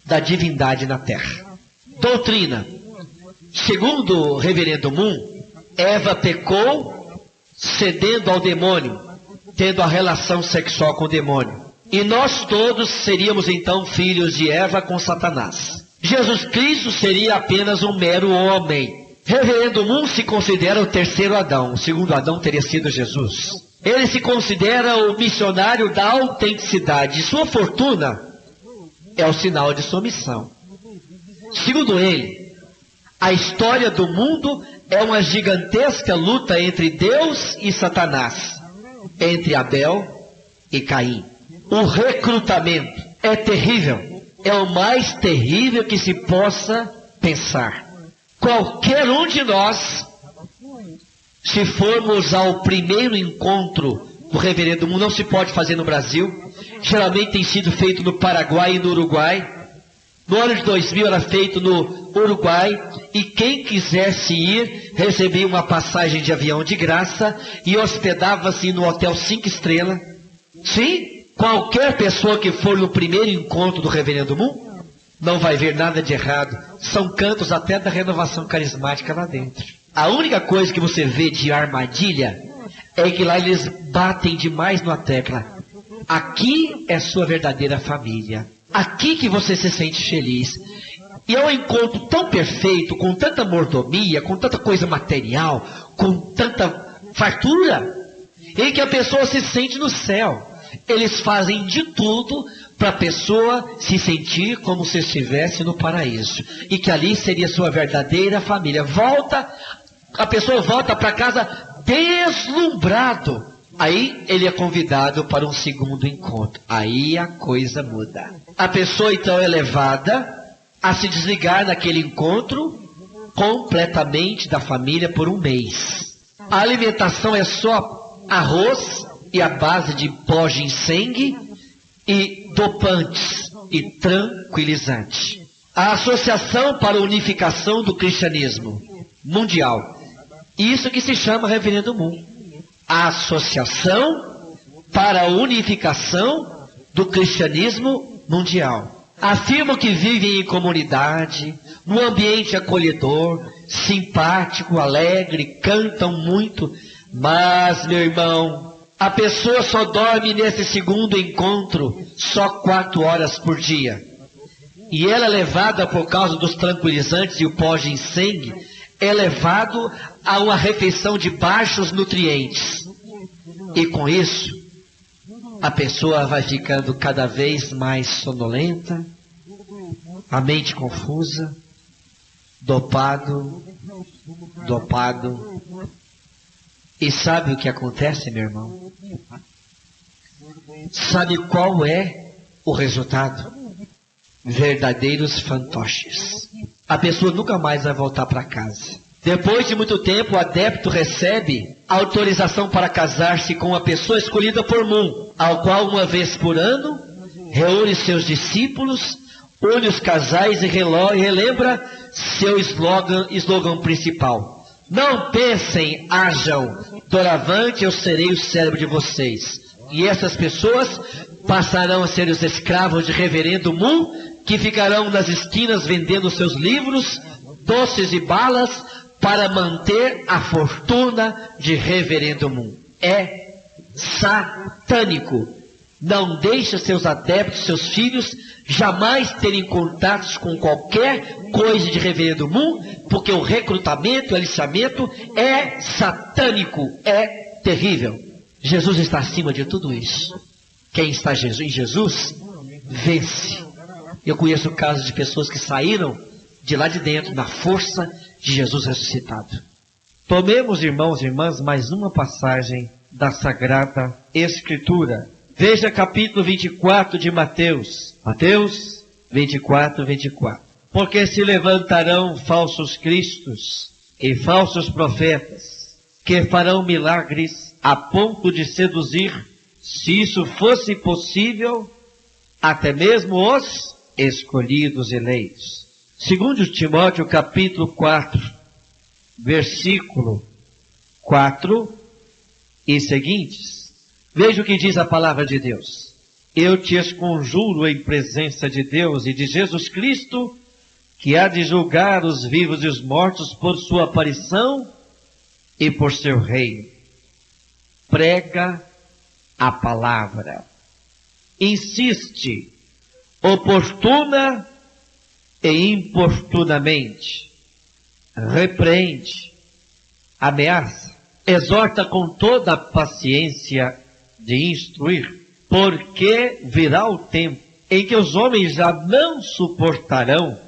da divindade na terra. Doutrina. Segundo Reverendo Moon, Eva pecou cedendo ao demônio, tendo a relação sexual com o demônio. E nós todos seríamos então filhos de Eva com Satanás. Jesus Cristo seria apenas um mero homem. Reverendo Moon se considera o terceiro Adão. O segundo Adão teria sido Jesus. Ele se considera o missionário da autenticidade. Sua fortuna é o sinal de sua missão. Segundo ele, a história do mundo é uma gigantesca luta entre Deus e Satanás, entre Abel e Caim. O recrutamento é terrível, é o mais terrível que se possa pensar. Qualquer um de nós, se formos ao primeiro encontro do Reverendo Moon, não se pode fazer no Brasil, geralmente tem sido feito no Paraguai e no Uruguai. No ano de 2000 era feito no Uruguai, e quem quisesse ir, recebia uma passagem de avião de graça e hospedava-se no hotel 5 estrelas. Sim, qualquer pessoa que for no primeiro encontro do Reverendo Moon, não vai ver nada de errado. São cantos até da renovação carismática lá dentro. A única coisa que você vê de armadilha é que lá eles batem demais numa tecla. Aqui é sua verdadeira família. Aqui que você se sente feliz. E é um encontro tão perfeito, com tanta mordomia, com tanta coisa material, com tanta fartura, em que a pessoa se sente no céu. Eles fazem de tudo para a pessoa se sentir como se estivesse no paraíso. E que ali seria sua verdadeira família. A pessoa volta para casa deslumbrado. Aí ele é convidado para um segundo encontro. Aí a coisa muda. A pessoa então é levada a se desligar naquele encontro completamente da família por um mês. A alimentação é só arroz e a base de pó ginseng e dopantes e tranquilizantes. A Associação para a Unificação do Cristianismo Mundial. Isso que se chama Reverendo Moon. A Associação para a Unificação do Cristianismo Mundial. Afirmam que vivem em comunidade, num ambiente acolhedor, simpático, alegre, cantam muito. Mas, meu irmão, a pessoa só dorme nesse segundo encontro só 4 horas por dia. E ela é levada por causa dos tranquilizantes e o pó ginseng, é levado a uma refeição de baixos nutrientes. E com isso, a pessoa vai ficando cada vez mais sonolenta, a mente confusa, dopado. E sabe o que acontece, meu irmão? Sabe qual é o resultado? Verdadeiros fantoches. A pessoa nunca mais vai voltar para casa. Depois de muito tempo, o adepto recebe autorização para casar-se com uma pessoa escolhida por Moon, ao qual uma vez por ano reúne seus discípulos, une os casais e relembra seu slogan principal. Não pensem, hajam, doravante eu serei o cérebro de vocês. E essas pessoas passarão a ser os escravos de Reverendo Moon, que ficarão nas esquinas vendendo seus livros, doces e balas, para manter a fortuna de Reverendo Moon. É satânico. Não deixe seus adeptos, seus filhos, jamais terem contatos com qualquer coisa de Reverendo Moon, porque o recrutamento, o aliciamento é satânico, é terrível. Jesus está acima de tudo isso. Quem está em Jesus, vence. Eu conheço casos de pessoas que saíram de lá de dentro, na força de Jesus ressuscitado. Tomemos, irmãos e irmãs, mais uma passagem da Sagrada Escritura. Veja capítulo 24 de Mateus. Mateus 24, 24. Porque se levantarão falsos cristos e falsos profetas, que farão milagres a ponto de seduzir, se isso fosse possível, até mesmo os escolhidos eleitos. Segundo Timóteo capítulo 4, versículo 4 e seguintes. Veja o que diz a palavra de Deus. Eu te esconjuro em presença de Deus e de Jesus Cristo, que há de julgar os vivos e os mortos por sua aparição e por seu reino. Prega a palavra. Insiste, oportuna e importunamente. Repreende, ameaça, exorta com toda a paciência de instruir, porque virá o tempo em que os homens já não suportarão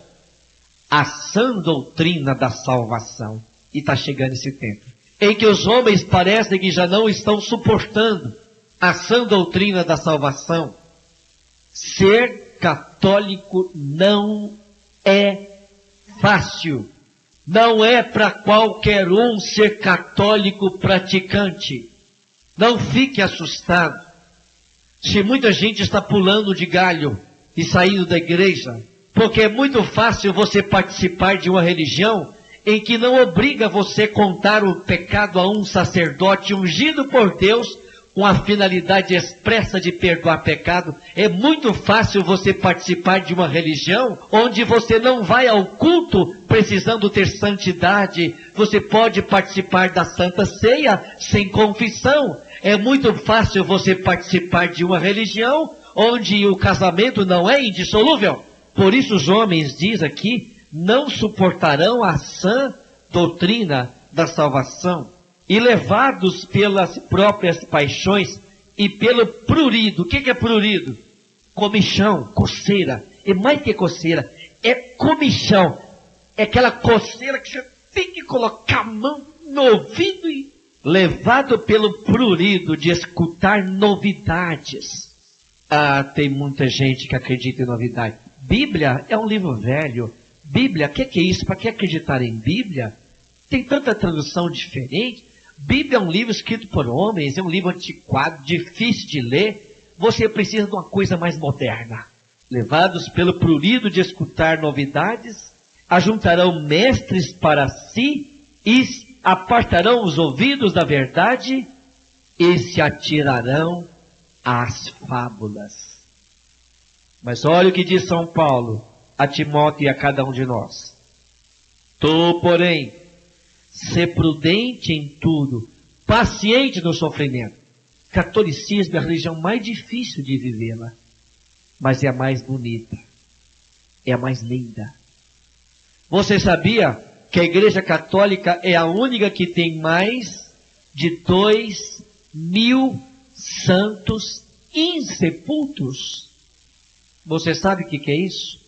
a sã doutrina da salvação. E está chegando esse tempo em que os homens parecem que já não estão suportando a sã doutrina da salvação. Ser católico não é fácil. Não é para qualquer um ser católico praticante. Não fique assustado se muita gente está pulando de galho e saindo da igreja, porque é muito fácil você participar de uma religião em que não obriga você a contar o pecado a um sacerdote ungido por Deus com a finalidade expressa de perdoar pecado. É muito fácil você participar de uma religião onde você não vai ao culto precisando ter santidade. Você pode participar da Santa Ceia sem confissão. É muito fácil você participar de uma religião onde o casamento não é indissolúvel. Por isso os homens, diz aqui, não suportarão a sã doutrina da salvação, e levados pelas próprias paixões e pelo prurido. O que é prurido? Comichão, coceira. É mais que coceira, é comichão. É aquela coceira que você tem que colocar a mão no ouvido e... Levado pelo prurido de escutar novidades. Ah, tem muita gente que acredita em novidade. Bíblia é um livro velho. Bíblia, o que é isso? Para que acreditar em Bíblia? Tem tanta tradução diferente. Bíblia é um livro escrito por homens, é um livro antiquado, difícil de ler. Você precisa de uma coisa mais moderna. Levados pelo prurido de escutar novidades, ajuntarão mestres para si e apartarão os ouvidos da verdade e se atirarão às fábulas. Mas olha o que diz São Paulo a Timóteo e a cada um de nós. Tu, porém, sê prudente em tudo, paciente no sofrimento. Catolicismo é a religião mais difícil de vivê-la, mas é a mais bonita, é a mais linda. Você sabia que a Igreja Católica é a única que tem mais de 2.000 santos insepultos? Você sabe o que é isso?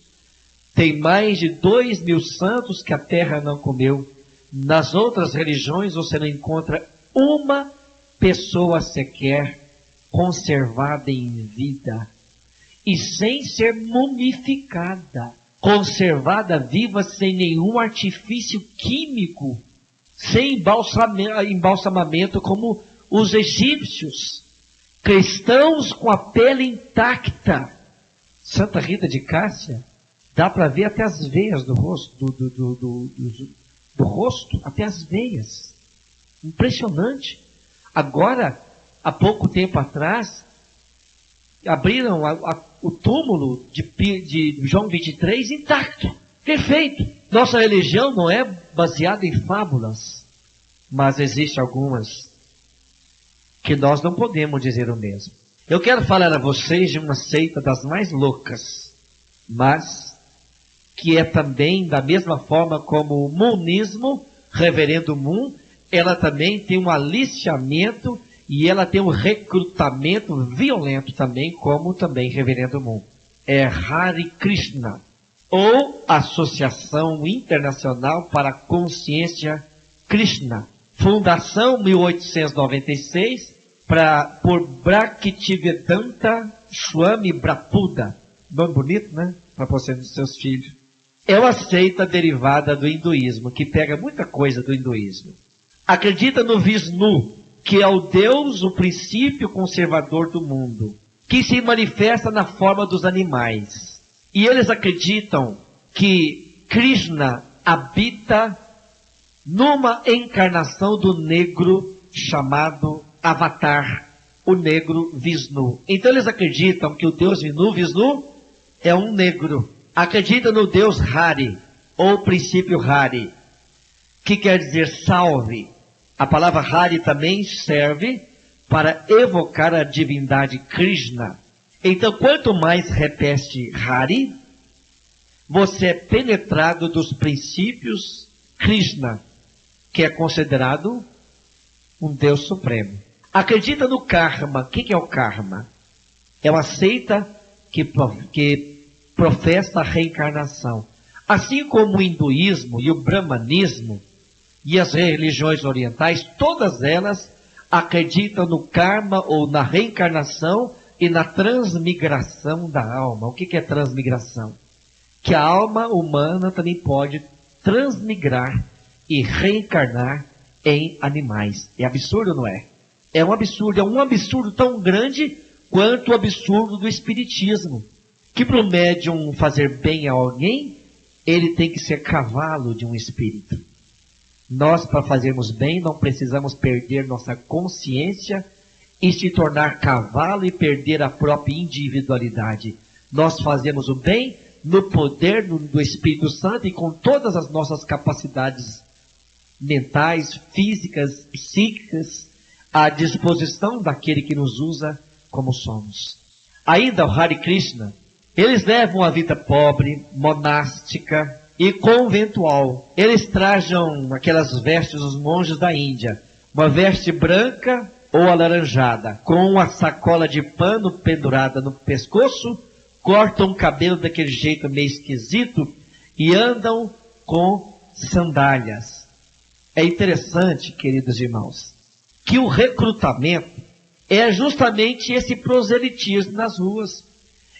Tem mais de 2.000 santos que a terra não comeu. Nas outras religiões você não encontra uma pessoa sequer conservada em vida e sem ser mumificada, conservada viva sem nenhum artifício químico, sem embalsamamento como os egípcios. Cristãos com a pele intacta. Santa Rita de Cássia, dá para ver até as veias do rosto, do rosto, até as veias. Impressionante. Agora, há pouco tempo atrás, abriram o túmulo de João 23 intacto, perfeito. Nossa religião não é baseada em fábulas, mas existem algumas que nós não podemos dizer o mesmo. Eu quero falar a vocês de uma seita das mais loucas, mas que é também da mesma forma como o Moonismo, Reverendo Moon, ela também tem um aliciamento e ela tem um recrutamento violento também, como também Reverendo Moon. É Hare Krishna, ou Associação Internacional para a Consciência Krishna. Fundação 1896 por Bhaktivedanta Swami Prabhupada. Nome bonito, né? Para você e seus filhos. É uma seita derivada do hinduísmo, que pega muita coisa do hinduísmo. Acredita no Vishnu, que é o Deus, o princípio conservador do mundo, que se manifesta na forma dos animais. E eles acreditam que Krishna habita numa encarnação do negro chamado Avatar, o negro Vishnu. Então eles acreditam que o Deus Vishnu é um negro. Acredita no Deus Hari, ou princípio Hari, que quer dizer salve. A palavra Hari também serve para evocar a divindade Krishna. Então, quanto mais repete Hari, você é penetrado dos princípios Krishna, que é considerado um Deus supremo. Acredita no karma. O que é o karma? É uma seita que professa a reencarnação. Assim como o hinduísmo e o brahmanismo e as religiões orientais, todas elas acreditam no karma ou na reencarnação e na transmigração da alma. O que é transmigração? Que a alma humana também pode transmigrar e reencarnar em animais. É absurdo, não é? É um absurdo tão grande quanto o absurdo do espiritismo. Que para o médium fazer bem a alguém, ele tem que ser cavalo de um espírito. Nós, para fazermos bem, não precisamos perder nossa consciência e se tornar cavalo e perder a própria individualidade. Nós fazemos o bem no poder do Espírito Santo e com todas as nossas capacidades mentais, físicas, psíquicas, à disposição daquele que nos usa como somos. Ainda o Hare Krishna, eles levam uma vida pobre, monástica e conventual. Eles trajam aquelas vestes dos monges da Índia, uma veste branca ou alaranjada, com uma sacola de pano pendurada no pescoço, cortam o cabelo daquele jeito meio esquisito e andam com sandálias. É interessante, queridos irmãos, que o recrutamento é justamente esse proselitismo nas ruas.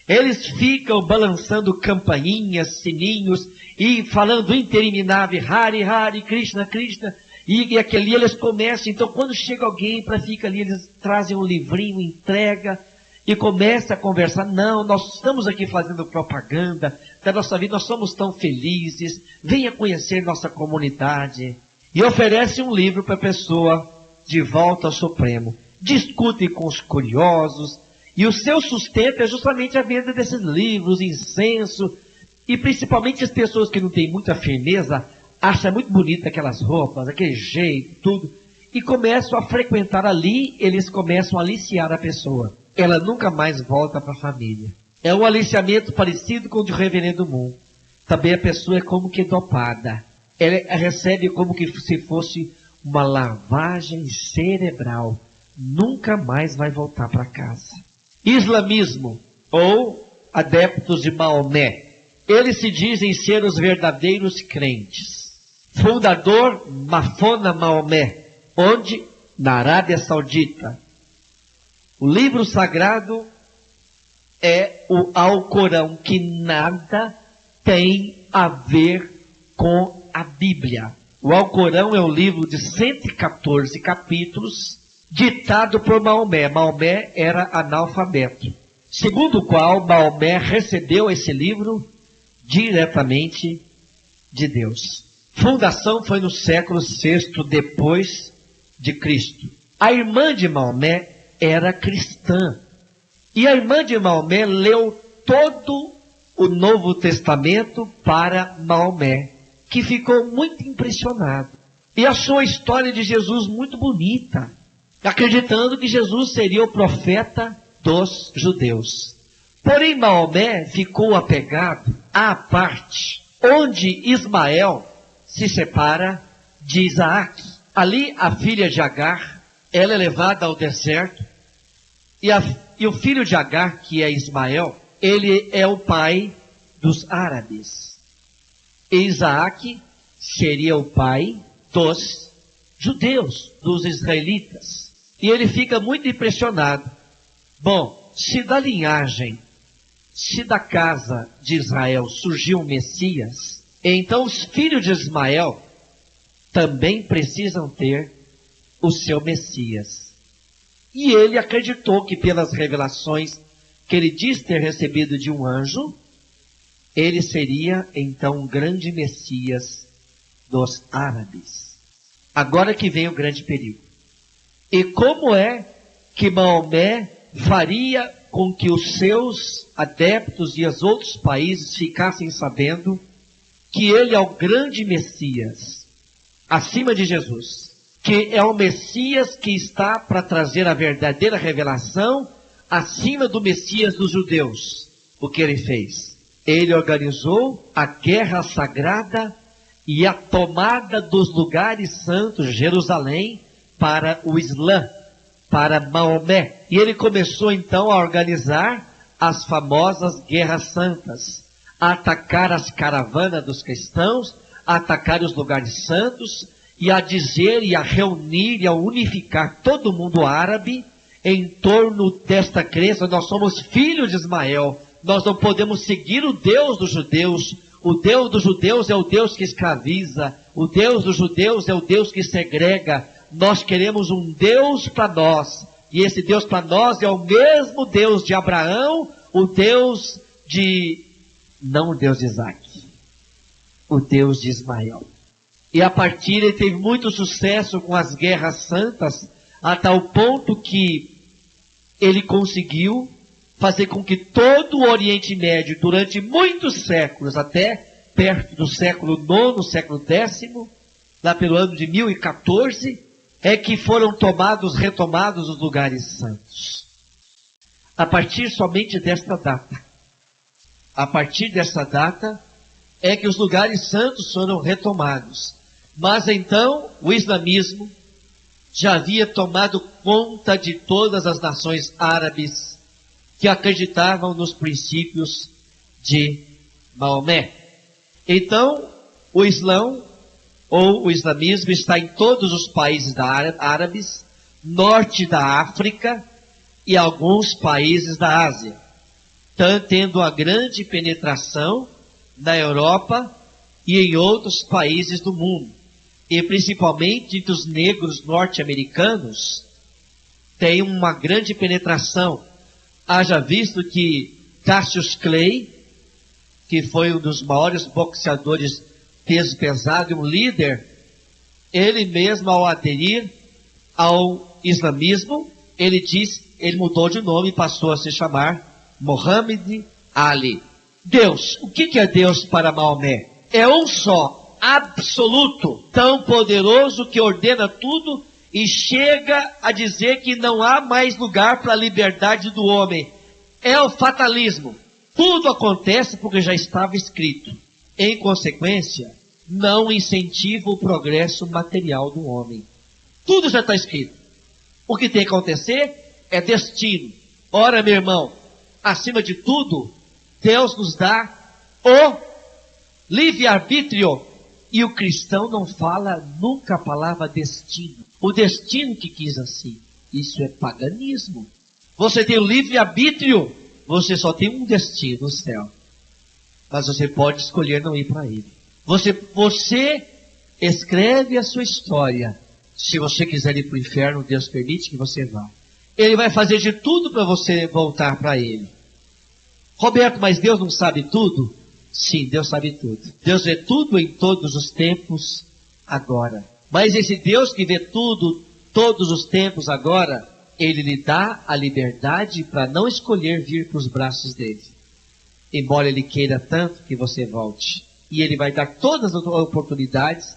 Eles ficam balançando campainhas, sininhos e falando interminável, Hare, Hare, Krishna, Krishna. E aquele eles começam, então quando chega alguém para ficar ali, eles trazem um livrinho, entrega e começam a conversar. Não, nós estamos aqui fazendo propaganda da nossa vida, nós somos tão felizes, venha conhecer nossa comunidade. E oferece um livro para a pessoa de volta ao Supremo. Discutem com os curiosos. E o seu sustento é justamente a venda desses livros, incenso. E principalmente as pessoas que não têm muita firmeza, acham muito bonita aquelas roupas, aquele jeito, tudo. E começam a frequentar ali, eles começam a aliciar a pessoa. Ela nunca mais volta para a família. É um aliciamento parecido com o de Reverendo Moon. Também a pessoa é como que dopada. Ela recebe como que se fosse uma lavagem cerebral. Nunca mais vai voltar para casa. Islamismo, ou adeptos de Maomé. Eles se dizem ser os verdadeiros crentes. Fundador Mafona Maomé, onde? Na Arábia Saudita. O livro sagrado é o Alcorão, que nada tem a ver com a Bíblia. O Alcorão é um livro de 114 capítulos, ditado por Maomé. Maomé era analfabeto. Segundo o qual Maomé recebeu esse livro diretamente de Deus. Fundação foi no século VI depois de Cristo. A irmã de Maomé era cristã. E a irmã de Maomé leu todo o Novo Testamento para Maomé, que ficou muito impressionado. E achou a história de Jesus muito bonita, acreditando que Jesus seria o profeta dos judeus. Porém, Maomé ficou apegado à parte onde Ismael se separa de Isaac. Ali, a filha de Agar, ela é levada ao deserto, e o filho de Agar, que é Ismael, ele é o pai dos árabes. E Isaac seria o pai dos judeus, dos israelitas. E ele fica muito impressionado. Bom, se da linhagem se da casa de Israel surgiu um Messias, então os filhos de Ismael também precisam ter o seu Messias. E ele acreditou que pelas revelações que ele diz ter recebido de um anjo, ele seria então um grande Messias dos árabes. Agora que vem o grande perigo. E como é que Maomé faria com que os seus adeptos e os outros países ficassem sabendo que ele é o grande Messias, acima de Jesus, que é o Messias que está para trazer a verdadeira revelação acima do Messias dos judeus? O que ele fez? Ele organizou a guerra sagrada e a tomada dos lugares santos, Jerusalém, para o Islã, para Maomé. E ele começou então a organizar as famosas guerras santas, a atacar as caravanas dos cristãos, a atacar os lugares santos, e a dizer, e a reunir, e a unificar todo mundo árabe em torno desta crença: nós somos filhos de Ismael, nós não podemos seguir o Deus dos judeus. O Deus dos judeus é o Deus que escraviza, o Deus dos judeus é o Deus que segrega. Nós queremos um Deus para nós, e esse Deus para nós é o mesmo Deus de Abraão, o Deus de, não o Deus de Isaac, o Deus de Ismael. E a partir ele teve muito sucesso com as guerras santas, a tal ponto que ele conseguiu fazer com que todo o Oriente Médio, durante muitos séculos, até perto do século IX, século X, lá pelo ano de 1014, é que foram retomados os lugares santos. A partir somente desta data. A partir dessa data é que os lugares santos foram retomados. Mas então o islamismo já havia tomado conta de todas as nações árabes que acreditavam nos princípios de Maomé. Então o Islão, ou o islamismo, está em todos os países árabes, norte da África e alguns países da Ásia, tendo uma grande penetração na Europa e em outros países do mundo. E principalmente entre os negros norte-americanos, tem uma grande penetração. Haja visto que Cassius Clay, que foi um dos maiores boxeadores peso pesado e um líder, ele mesmo, ao aderir ao islamismo, ele mudou de nome e passou a se chamar Muhammad Ali. Deus, o que é Deus para Maomé? É um só, absoluto, tão poderoso que ordena tudo e chega a dizer que não há mais lugar para a liberdade do homem. É o fatalismo. Tudo acontece porque já estava escrito. Em consequência, não incentiva o progresso material do homem. Tudo já está escrito. O que tem que acontecer é destino. Ora, meu irmão, acima de tudo, Deus nos dá o livre-arbítrio. E o cristão não fala nunca a palavra destino. O destino que quis assim. Isso é paganismo. Você tem o livre-arbítrio. Você só tem um destino, o céu. Mas você pode escolher não ir para ele. Você escreve a sua história. Se você quiser ir para o inferno, Deus permite que você vá. Ele vai fazer de tudo para você voltar para ele. Roberto, mas Deus não sabe tudo? Sim, Deus sabe tudo. Deus vê tudo em todos os tempos agora. Mas esse Deus que vê tudo, todos os tempos agora, ele lhe dá a liberdade para não escolher vir para os braços dele. Embora ele queira tanto que você volte. E ele vai dar todas as oportunidades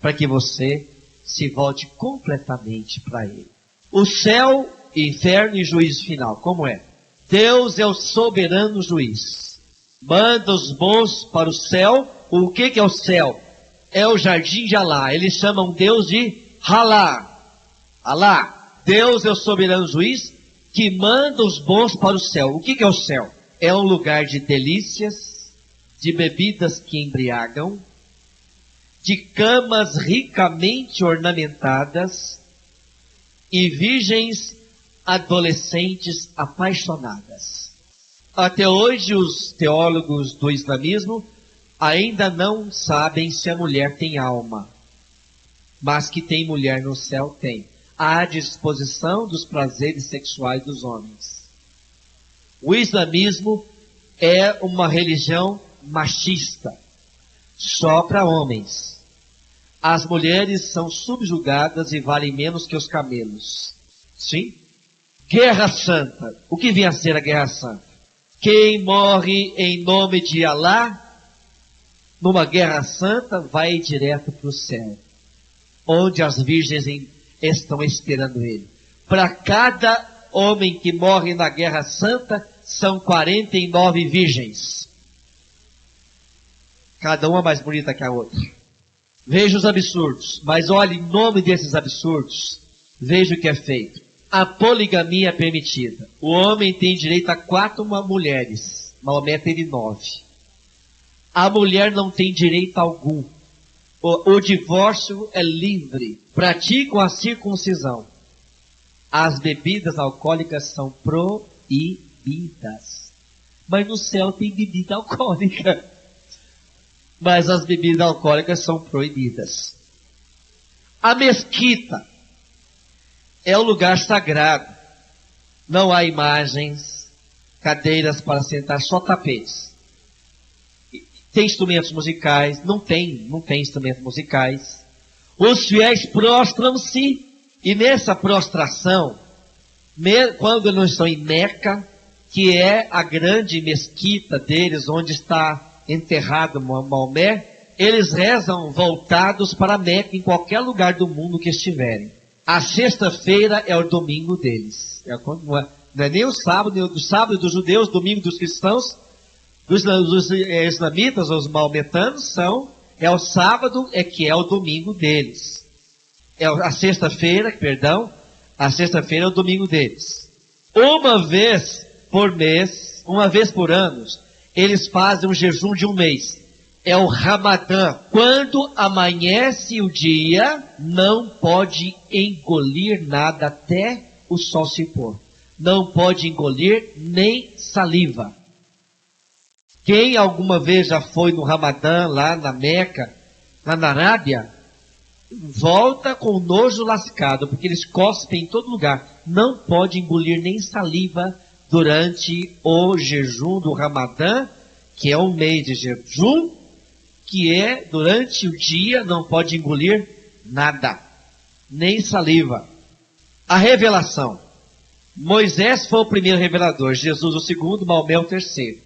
para que você se volte completamente para ele. O céu, inferno e juízo final, como é? Deus é o soberano juiz. Manda os bons para o céu. O que é o céu? É o jardim de Alá. Eles chamam Deus de Halá. Alá. Deus é o soberano juiz que manda os bons para o céu. O que é o céu? É um lugar de delícias, de bebidas que embriagam, de camas ricamente ornamentadas e virgens adolescentes apaixonadas. Até hoje, os teólogos do islamismo ainda não sabem se a mulher tem alma. Mas que tem mulher no céu, tem. À disposição dos prazeres sexuais dos homens. O islamismo é uma religião machista, só para homens. As mulheres são subjugadas e valem menos que os camelos. Sim? Guerra Santa. O que vem a ser a Guerra Santa? Quem morre em nome de Alá, numa Guerra Santa, vai direto para o céu, onde as virgens estão esperando ele. Para cada homem que morre na Guerra Santa, são 49 virgens. Cada uma mais bonita que a outra. Veja os absurdos, mas olhe em nome desses absurdos, veja o que é feito. A poligamia é permitida. O homem tem direito a 4 mulheres. Maomé teve 9. A mulher não tem direito algum. O divórcio é livre. Praticam a circuncisão. As bebidas alcoólicas são proibidas. Mas no céu tem bebida alcoólica. Mas as bebidas alcoólicas são proibidas. A mesquita é um lugar sagrado. Não há imagens, cadeiras para sentar, só tapetes. Tem instrumentos musicais? Não tem instrumentos musicais. Os fiéis prostram-se, e nessa prostração, quando não estão em Meca, que é a grande mesquita deles, onde está enterrado Maomé, eles rezam voltados para Meca, em qualquer lugar do mundo que estiverem. A sexta-feira é o domingo deles. Não é nem o sábado dos judeus, domingo dos cristãos, dos islamitas, os maometanos, é o sábado, que é o domingo deles. A sexta-feira é o domingo deles. Uma vez por mês, uma vez por ano, eles fazem um jejum de um mês. É o Ramadã. Quando amanhece o dia, não pode engolir nada até o sol se pôr. Não pode engolir nem saliva. Quem alguma vez já foi no Ramadã, lá na Meca, lá na Arábia, volta com nojo lascado, porque eles cospem em todo lugar. Não pode engolir nem saliva durante o jejum do Ramadã, que é um mês de jejum, que é durante o dia, não pode engolir nada, nem saliva. A revelação. Moisés foi o primeiro revelador, Jesus o segundo, Maomé o terceiro.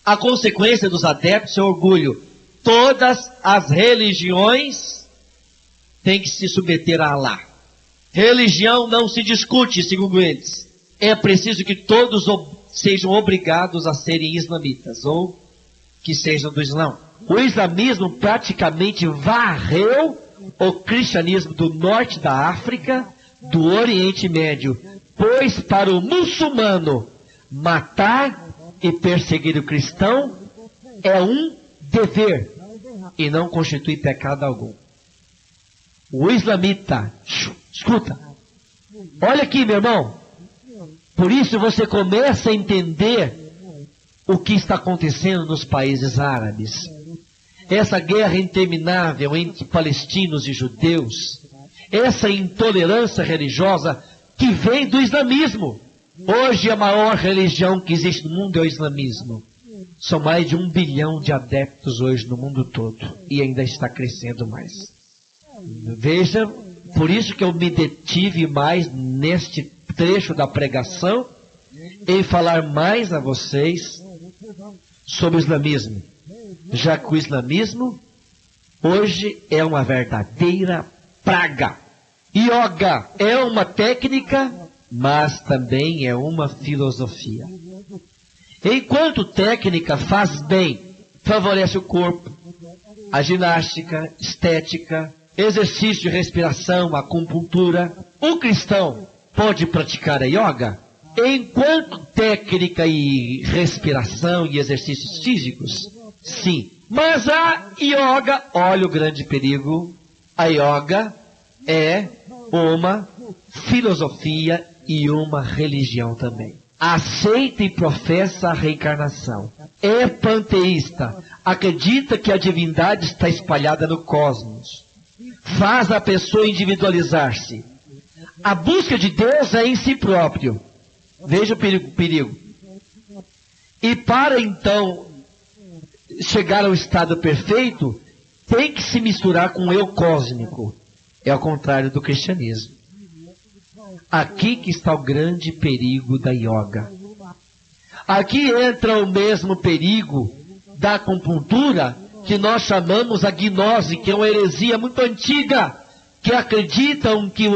A consequência dos adeptos é orgulho. Todas as religiões têm que se submeter a Alá. Religião não se discute, segundo eles. É preciso que todos sejam obrigados a serem islamitas, ou que sejam do Islã. O islamismo praticamente varreu o cristianismo do norte da África, do Oriente Médio, pois para o muçulmano matar e perseguir o cristão é um dever e não constitui pecado algum. O islamita, escuta, olha aqui, meu irmão, por isso você começa a entender o que está acontecendo nos países árabes. Essa guerra interminável entre palestinos e judeus, essa intolerância religiosa que vem do islamismo. Hoje a maior religião que existe no mundo é o islamismo. São mais de 1 bilhão de adeptos hoje no mundo todo, e ainda está crescendo mais. Veja, por isso que eu me detive mais neste trecho da pregação, em falar mais a vocês sobre o islamismo, já que o islamismo hoje é uma verdadeira praga. Yoga é uma técnica, mas também é uma filosofia. Enquanto técnica faz bem, favorece o corpo, a ginástica, estética, exercício de respiração, acupuntura, o cristão pode praticar a yoga? Enquanto técnica e respiração e exercícios físicos, sim. Mas a yoga, olha o grande perigo, a yoga é uma filosofia e uma religião também. aceita e professa a reencarnação. É panteísta, acredita que a divindade está espalhada no cosmos. Faz a pessoa individualizar-se. A busca de Deus é em si próprio. Veja o perigo. E para então chegar ao estado perfeito, tem que se misturar com o eu cósmico. É ao contrário do cristianismo. Aqui que está o grande perigo da yoga. Aqui entra o mesmo perigo da acupuntura, que nós chamamos a gnose, que é uma heresia muito antiga, que acreditam que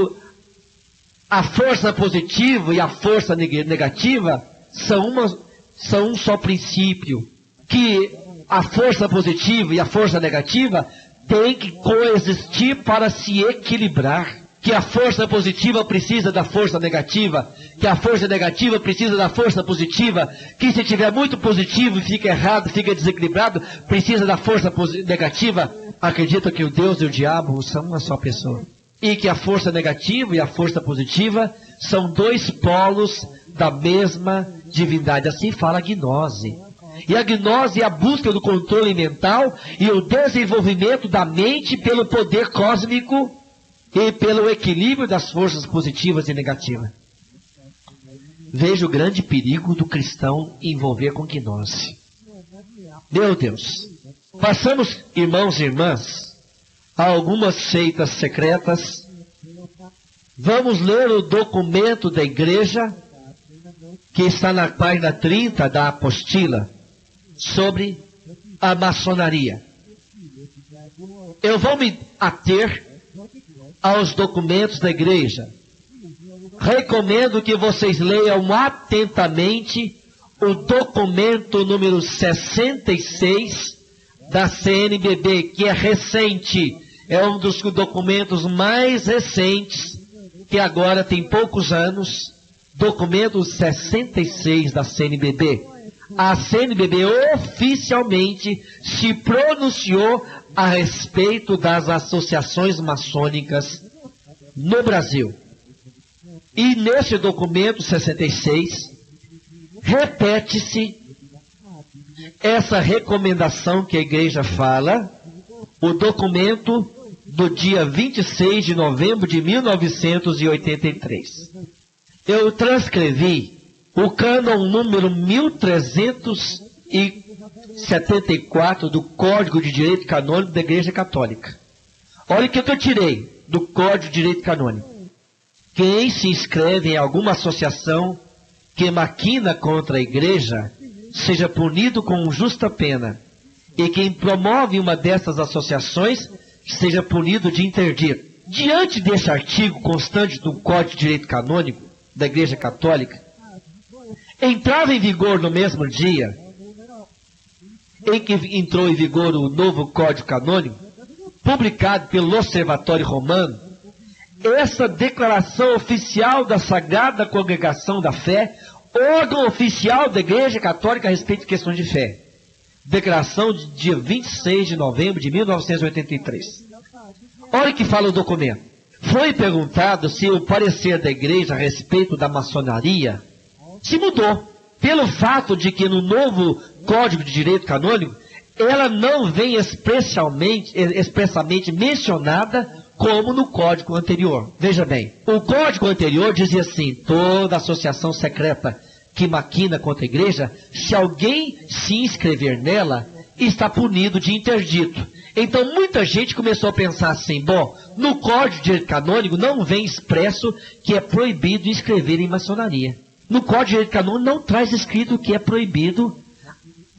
a força positiva e a força negativa são um só princípio, que a força positiva e a força negativa têm que coexistir para se equilibrar, que a força positiva precisa da força negativa, que a força negativa precisa da força positiva, que se tiver muito positivo e fica errado, fica desequilibrado, precisa da força negativa. Acredita que o Deus e o diabo são uma só pessoa. E que a força negativa e a força positiva são dois polos da mesma divindade. Assim fala a gnose. E a gnose é a busca do controle mental e o desenvolvimento da mente pelo poder cósmico e pelo equilíbrio das forças positivas e negativas. Veja o grande perigo do cristão envolver com gnose. Meu Deus, passamos, irmãos e irmãs, a algumas seitas secretas. Vamos ler o documento da igreja, que está na página 30 da apostila, sobre a maçonaria. Eu vou me ater aos documentos da igreja. Recomendo que vocês leiam atentamente o documento número 66 da CNBB, que é recente, é um dos documentos mais recentes, que agora tem poucos anos, documento 66 da CNBB. A CNBB oficialmente se pronunciou a respeito das associações maçônicas no Brasil. E nesse documento 66, repete-se essa recomendação que a igreja fala, o documento do dia 26 de novembro de 1983. Eu transcrevi o cânon número 1374 do Código de Direito Canônico da Igreja Católica. Olha o que eu tirei do Código de Direito Canônico. Quem se inscreve em alguma associação que maquina contra a igreja, seja punido com justa pena. E quem promove uma dessas associações, seja punido de interdito. Diante desse artigo constante do Código de Direito Canônico da Igreja Católica, entrava em vigor no mesmo dia em que entrou em vigor o novo Código Canônico, publicado pelo Observatório Romano, essa declaração oficial da Sagrada Congregação da Fé, órgão oficial da Igreja Católica a respeito de questões de fé. Declaração de dia 26 de novembro de 1983. Olha o que fala o documento. Foi perguntado se o parecer da igreja a respeito da maçonaria se mudou, pelo fato de que no novo Código de Direito Canônico, ela não vem expressamente mencionada como no código anterior. Veja bem, o código anterior dizia assim: toda associação secreta que maquina contra a igreja, se alguém se inscrever nela, está punido de interdito. Então muita gente começou a pensar assim: bom, no Código de Direito Canônico não vem expresso que é proibido inscrever em maçonaria. No Código de Direito Canônico não traz escrito que é proibido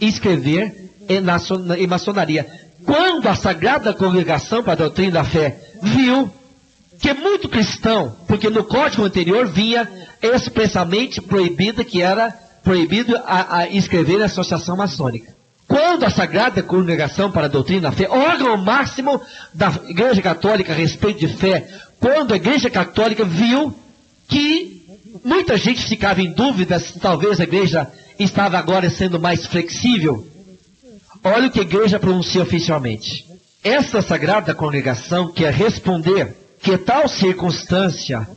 inscrever em maçonaria. Quando a Sagrada Congregação para a Doutrina da Fé viu que muito cristão, porque no código anterior vinha expressamente proibido que era proibido a inscrever na associação maçônica. Quando a Sagrada Congregação para a Doutrina da Fé, órgão máximo da Igreja Católica a respeito de fé, quando a Igreja Católica viu que muita gente ficava em dúvida se talvez a igreja estava agora sendo mais flexível, olha o que a igreja pronuncia oficialmente. Essa Sagrada Congregação quer responder que tal circunstância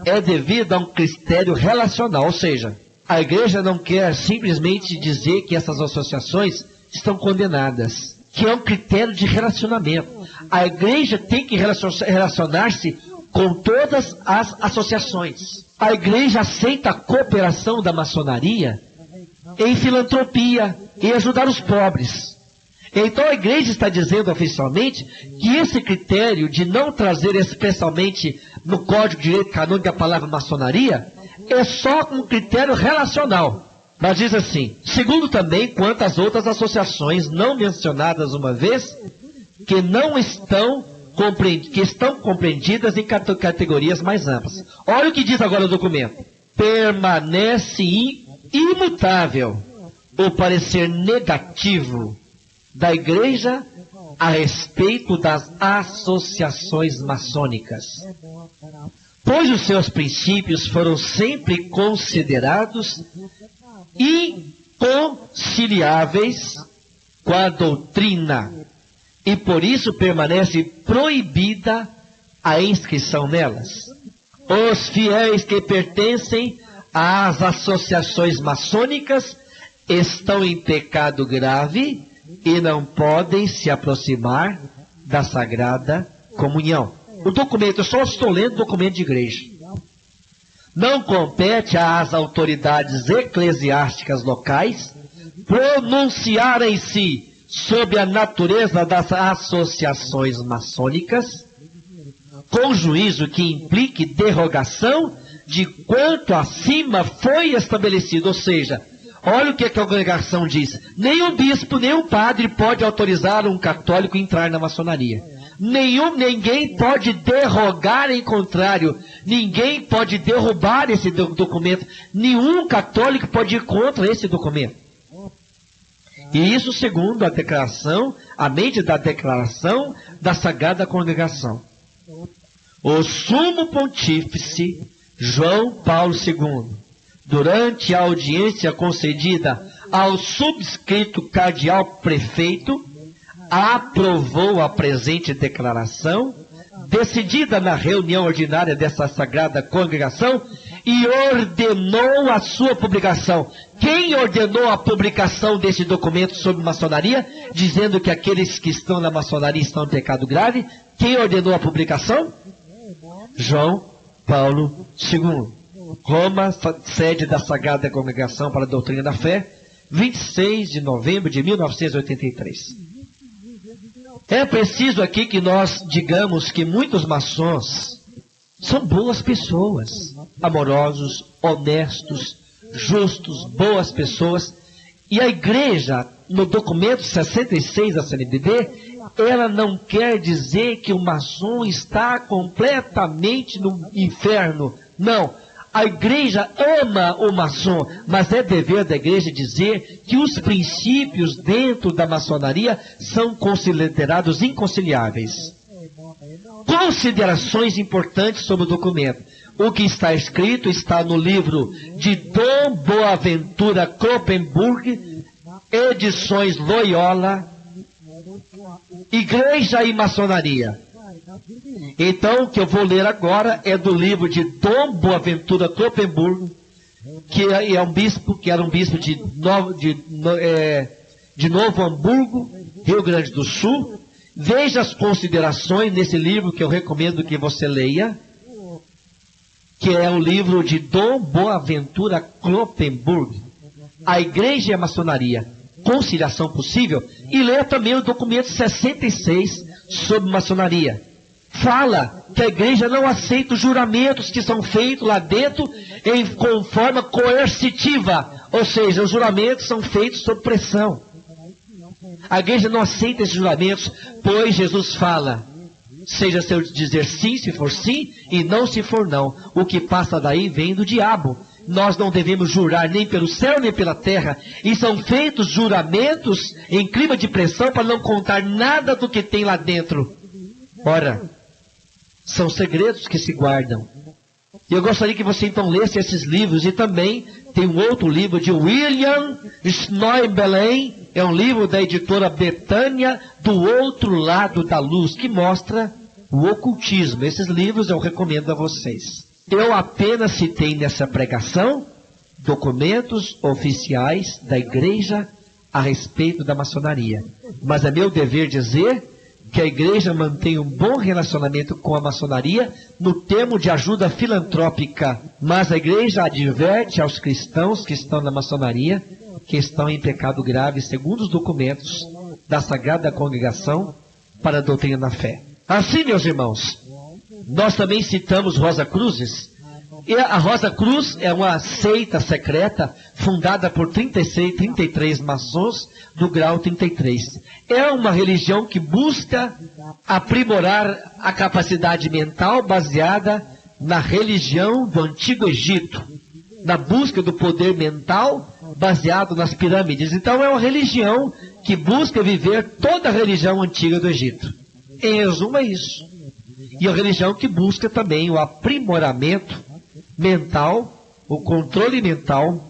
é devida a um critério relacional, ou seja, A igreja não quer simplesmente dizer que essas associações estão condenadas, que é um critério de relacionamento. A igreja tem que relacionar-se com todas as associações. A igreja aceita a cooperação da maçonaria em filantropia, em ajudar os pobres. Então a igreja está dizendo oficialmente que esse critério de não trazer especialmente no Código de Direito Canônico a palavra maçonaria é só um critério relacional. Mas diz assim: segundo também quanto às outras associações não mencionadas uma vez, que estão compreendidas em categorias mais amplas. Olha o que diz agora o documento. Permanece imutável o parecer negativo da igreja a respeito das associações maçônicas, pois os seus princípios foram sempre considerados inconciliáveis com a doutrina, e por isso permanece proibida a inscrição nelas. Os fiéis que pertencem às associações maçônicas estão em pecado grave e não podem se aproximar da Sagrada Comunhão. O documento, eu só estou lendo o documento de igreja. Não compete às autoridades eclesiásticas locais pronunciarem-se sobre a natureza das associações maçônicas, com juízo que implique derrogação de quanto acima foi estabelecido. Ou seja, olha o que a congregação diz: nenhum bispo, nenhum padre pode autorizar um católico a entrar na maçonaria. Ninguém pode derrogar, em contrário, ninguém pode derrubar esse documento. Nenhum católico pode ir contra esse documento. E isso segundo a declaração, a mente da declaração da Sagrada Congregação. O Sumo Pontífice João Paulo II, durante a audiência concedida ao subscrito cardeal prefeito, aprovou a presente declaração, decidida na reunião ordinária dessa Sagrada Congregação, e ordenou a sua publicação. Quem ordenou a publicação desse documento sobre maçonaria, dizendo que aqueles que estão na maçonaria estão em pecado grave? Quem ordenou a publicação? João Paulo II. Roma, sede da Sagrada Congregação para a Doutrina da Fé, 26 de novembro de 1983. É preciso aqui que nós digamos que muitos maçons são boas pessoas, amorosos, honestos, justos, boas pessoas. E a igreja, no documento 66 da CNBB, ela não quer dizer que o maçom está completamente no inferno. Não. A igreja ama o maçom, mas é dever da igreja dizer que os princípios dentro da maçonaria são considerados inconciliáveis. Considerações importantes sobre o documento. O que está escrito está no livro de Dom Boaventura Kloppenburg, Edições Loyola, Igreja e Maçonaria. Então, o que eu vou ler agora é do livro de Dom Boaventura Kloppenburg, que é um bispo, que era um bispo de Novo Hamburgo, Rio Grande do Sul. Veja as considerações nesse livro que eu recomendo que você leia, que é o livro de Dom Boaventura Kloppenburg, A Igreja e a Maçonaria, Conciliação Possível, e leia também o documento 66 sobre maçonaria. Fala que a igreja não aceita os juramentos que são feitos lá dentro com forma coercitiva, ou seja, os juramentos são feitos sob pressão. A igreja não aceita esses juramentos, pois Jesus fala: seja seu dizer sim se for sim e não se for não. O que passa daí vem do diabo. Nós não devemos jurar nem pelo céu nem pela terra. E são feitos juramentos em clima de pressão para não contar nada do que tem lá dentro. Ora, são segredos que se guardam. E eu gostaria que você então lesse esses livros. E também tem um outro livro de William Schneubelen. É um livro da editora Betânia, Do Outro Lado da Luz, que mostra o ocultismo. Esses livros eu recomendo a vocês. Eu apenas citei nessa pregação documentos oficiais da igreja a respeito da maçonaria. Mas é meu dever dizer que a igreja mantém um bom relacionamento com a maçonaria no termo de ajuda filantrópica. Mas a igreja adverte aos cristãos que estão na maçonaria que estão em pecado grave, segundo os documentos da Sagrada Congregação para a Doutrina da Fé. Assim, meus irmãos, nós também citamos Rosa Cruzes. E a Rosa Cruz é uma seita secreta fundada por 33 maçons do grau 33. É uma religião que busca aprimorar a capacidade mental baseada na religião do Antigo Egito, na busca do poder mental baseado nas pirâmides. Então é uma religião que busca viver toda a religião antiga do Egito. Em resumo é isso. E a religião que busca também o aprimoramento mental, o controle mental,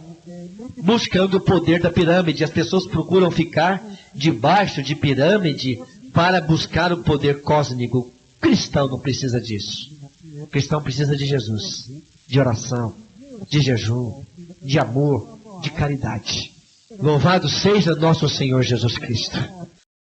buscando o poder da pirâmide. As pessoas procuram ficar debaixo de pirâmide para buscar o poder cósmico. O cristão não precisa disso. O cristão precisa de Jesus, de oração, de jejum, de amor, de caridade. Louvado seja nosso Senhor Jesus Cristo.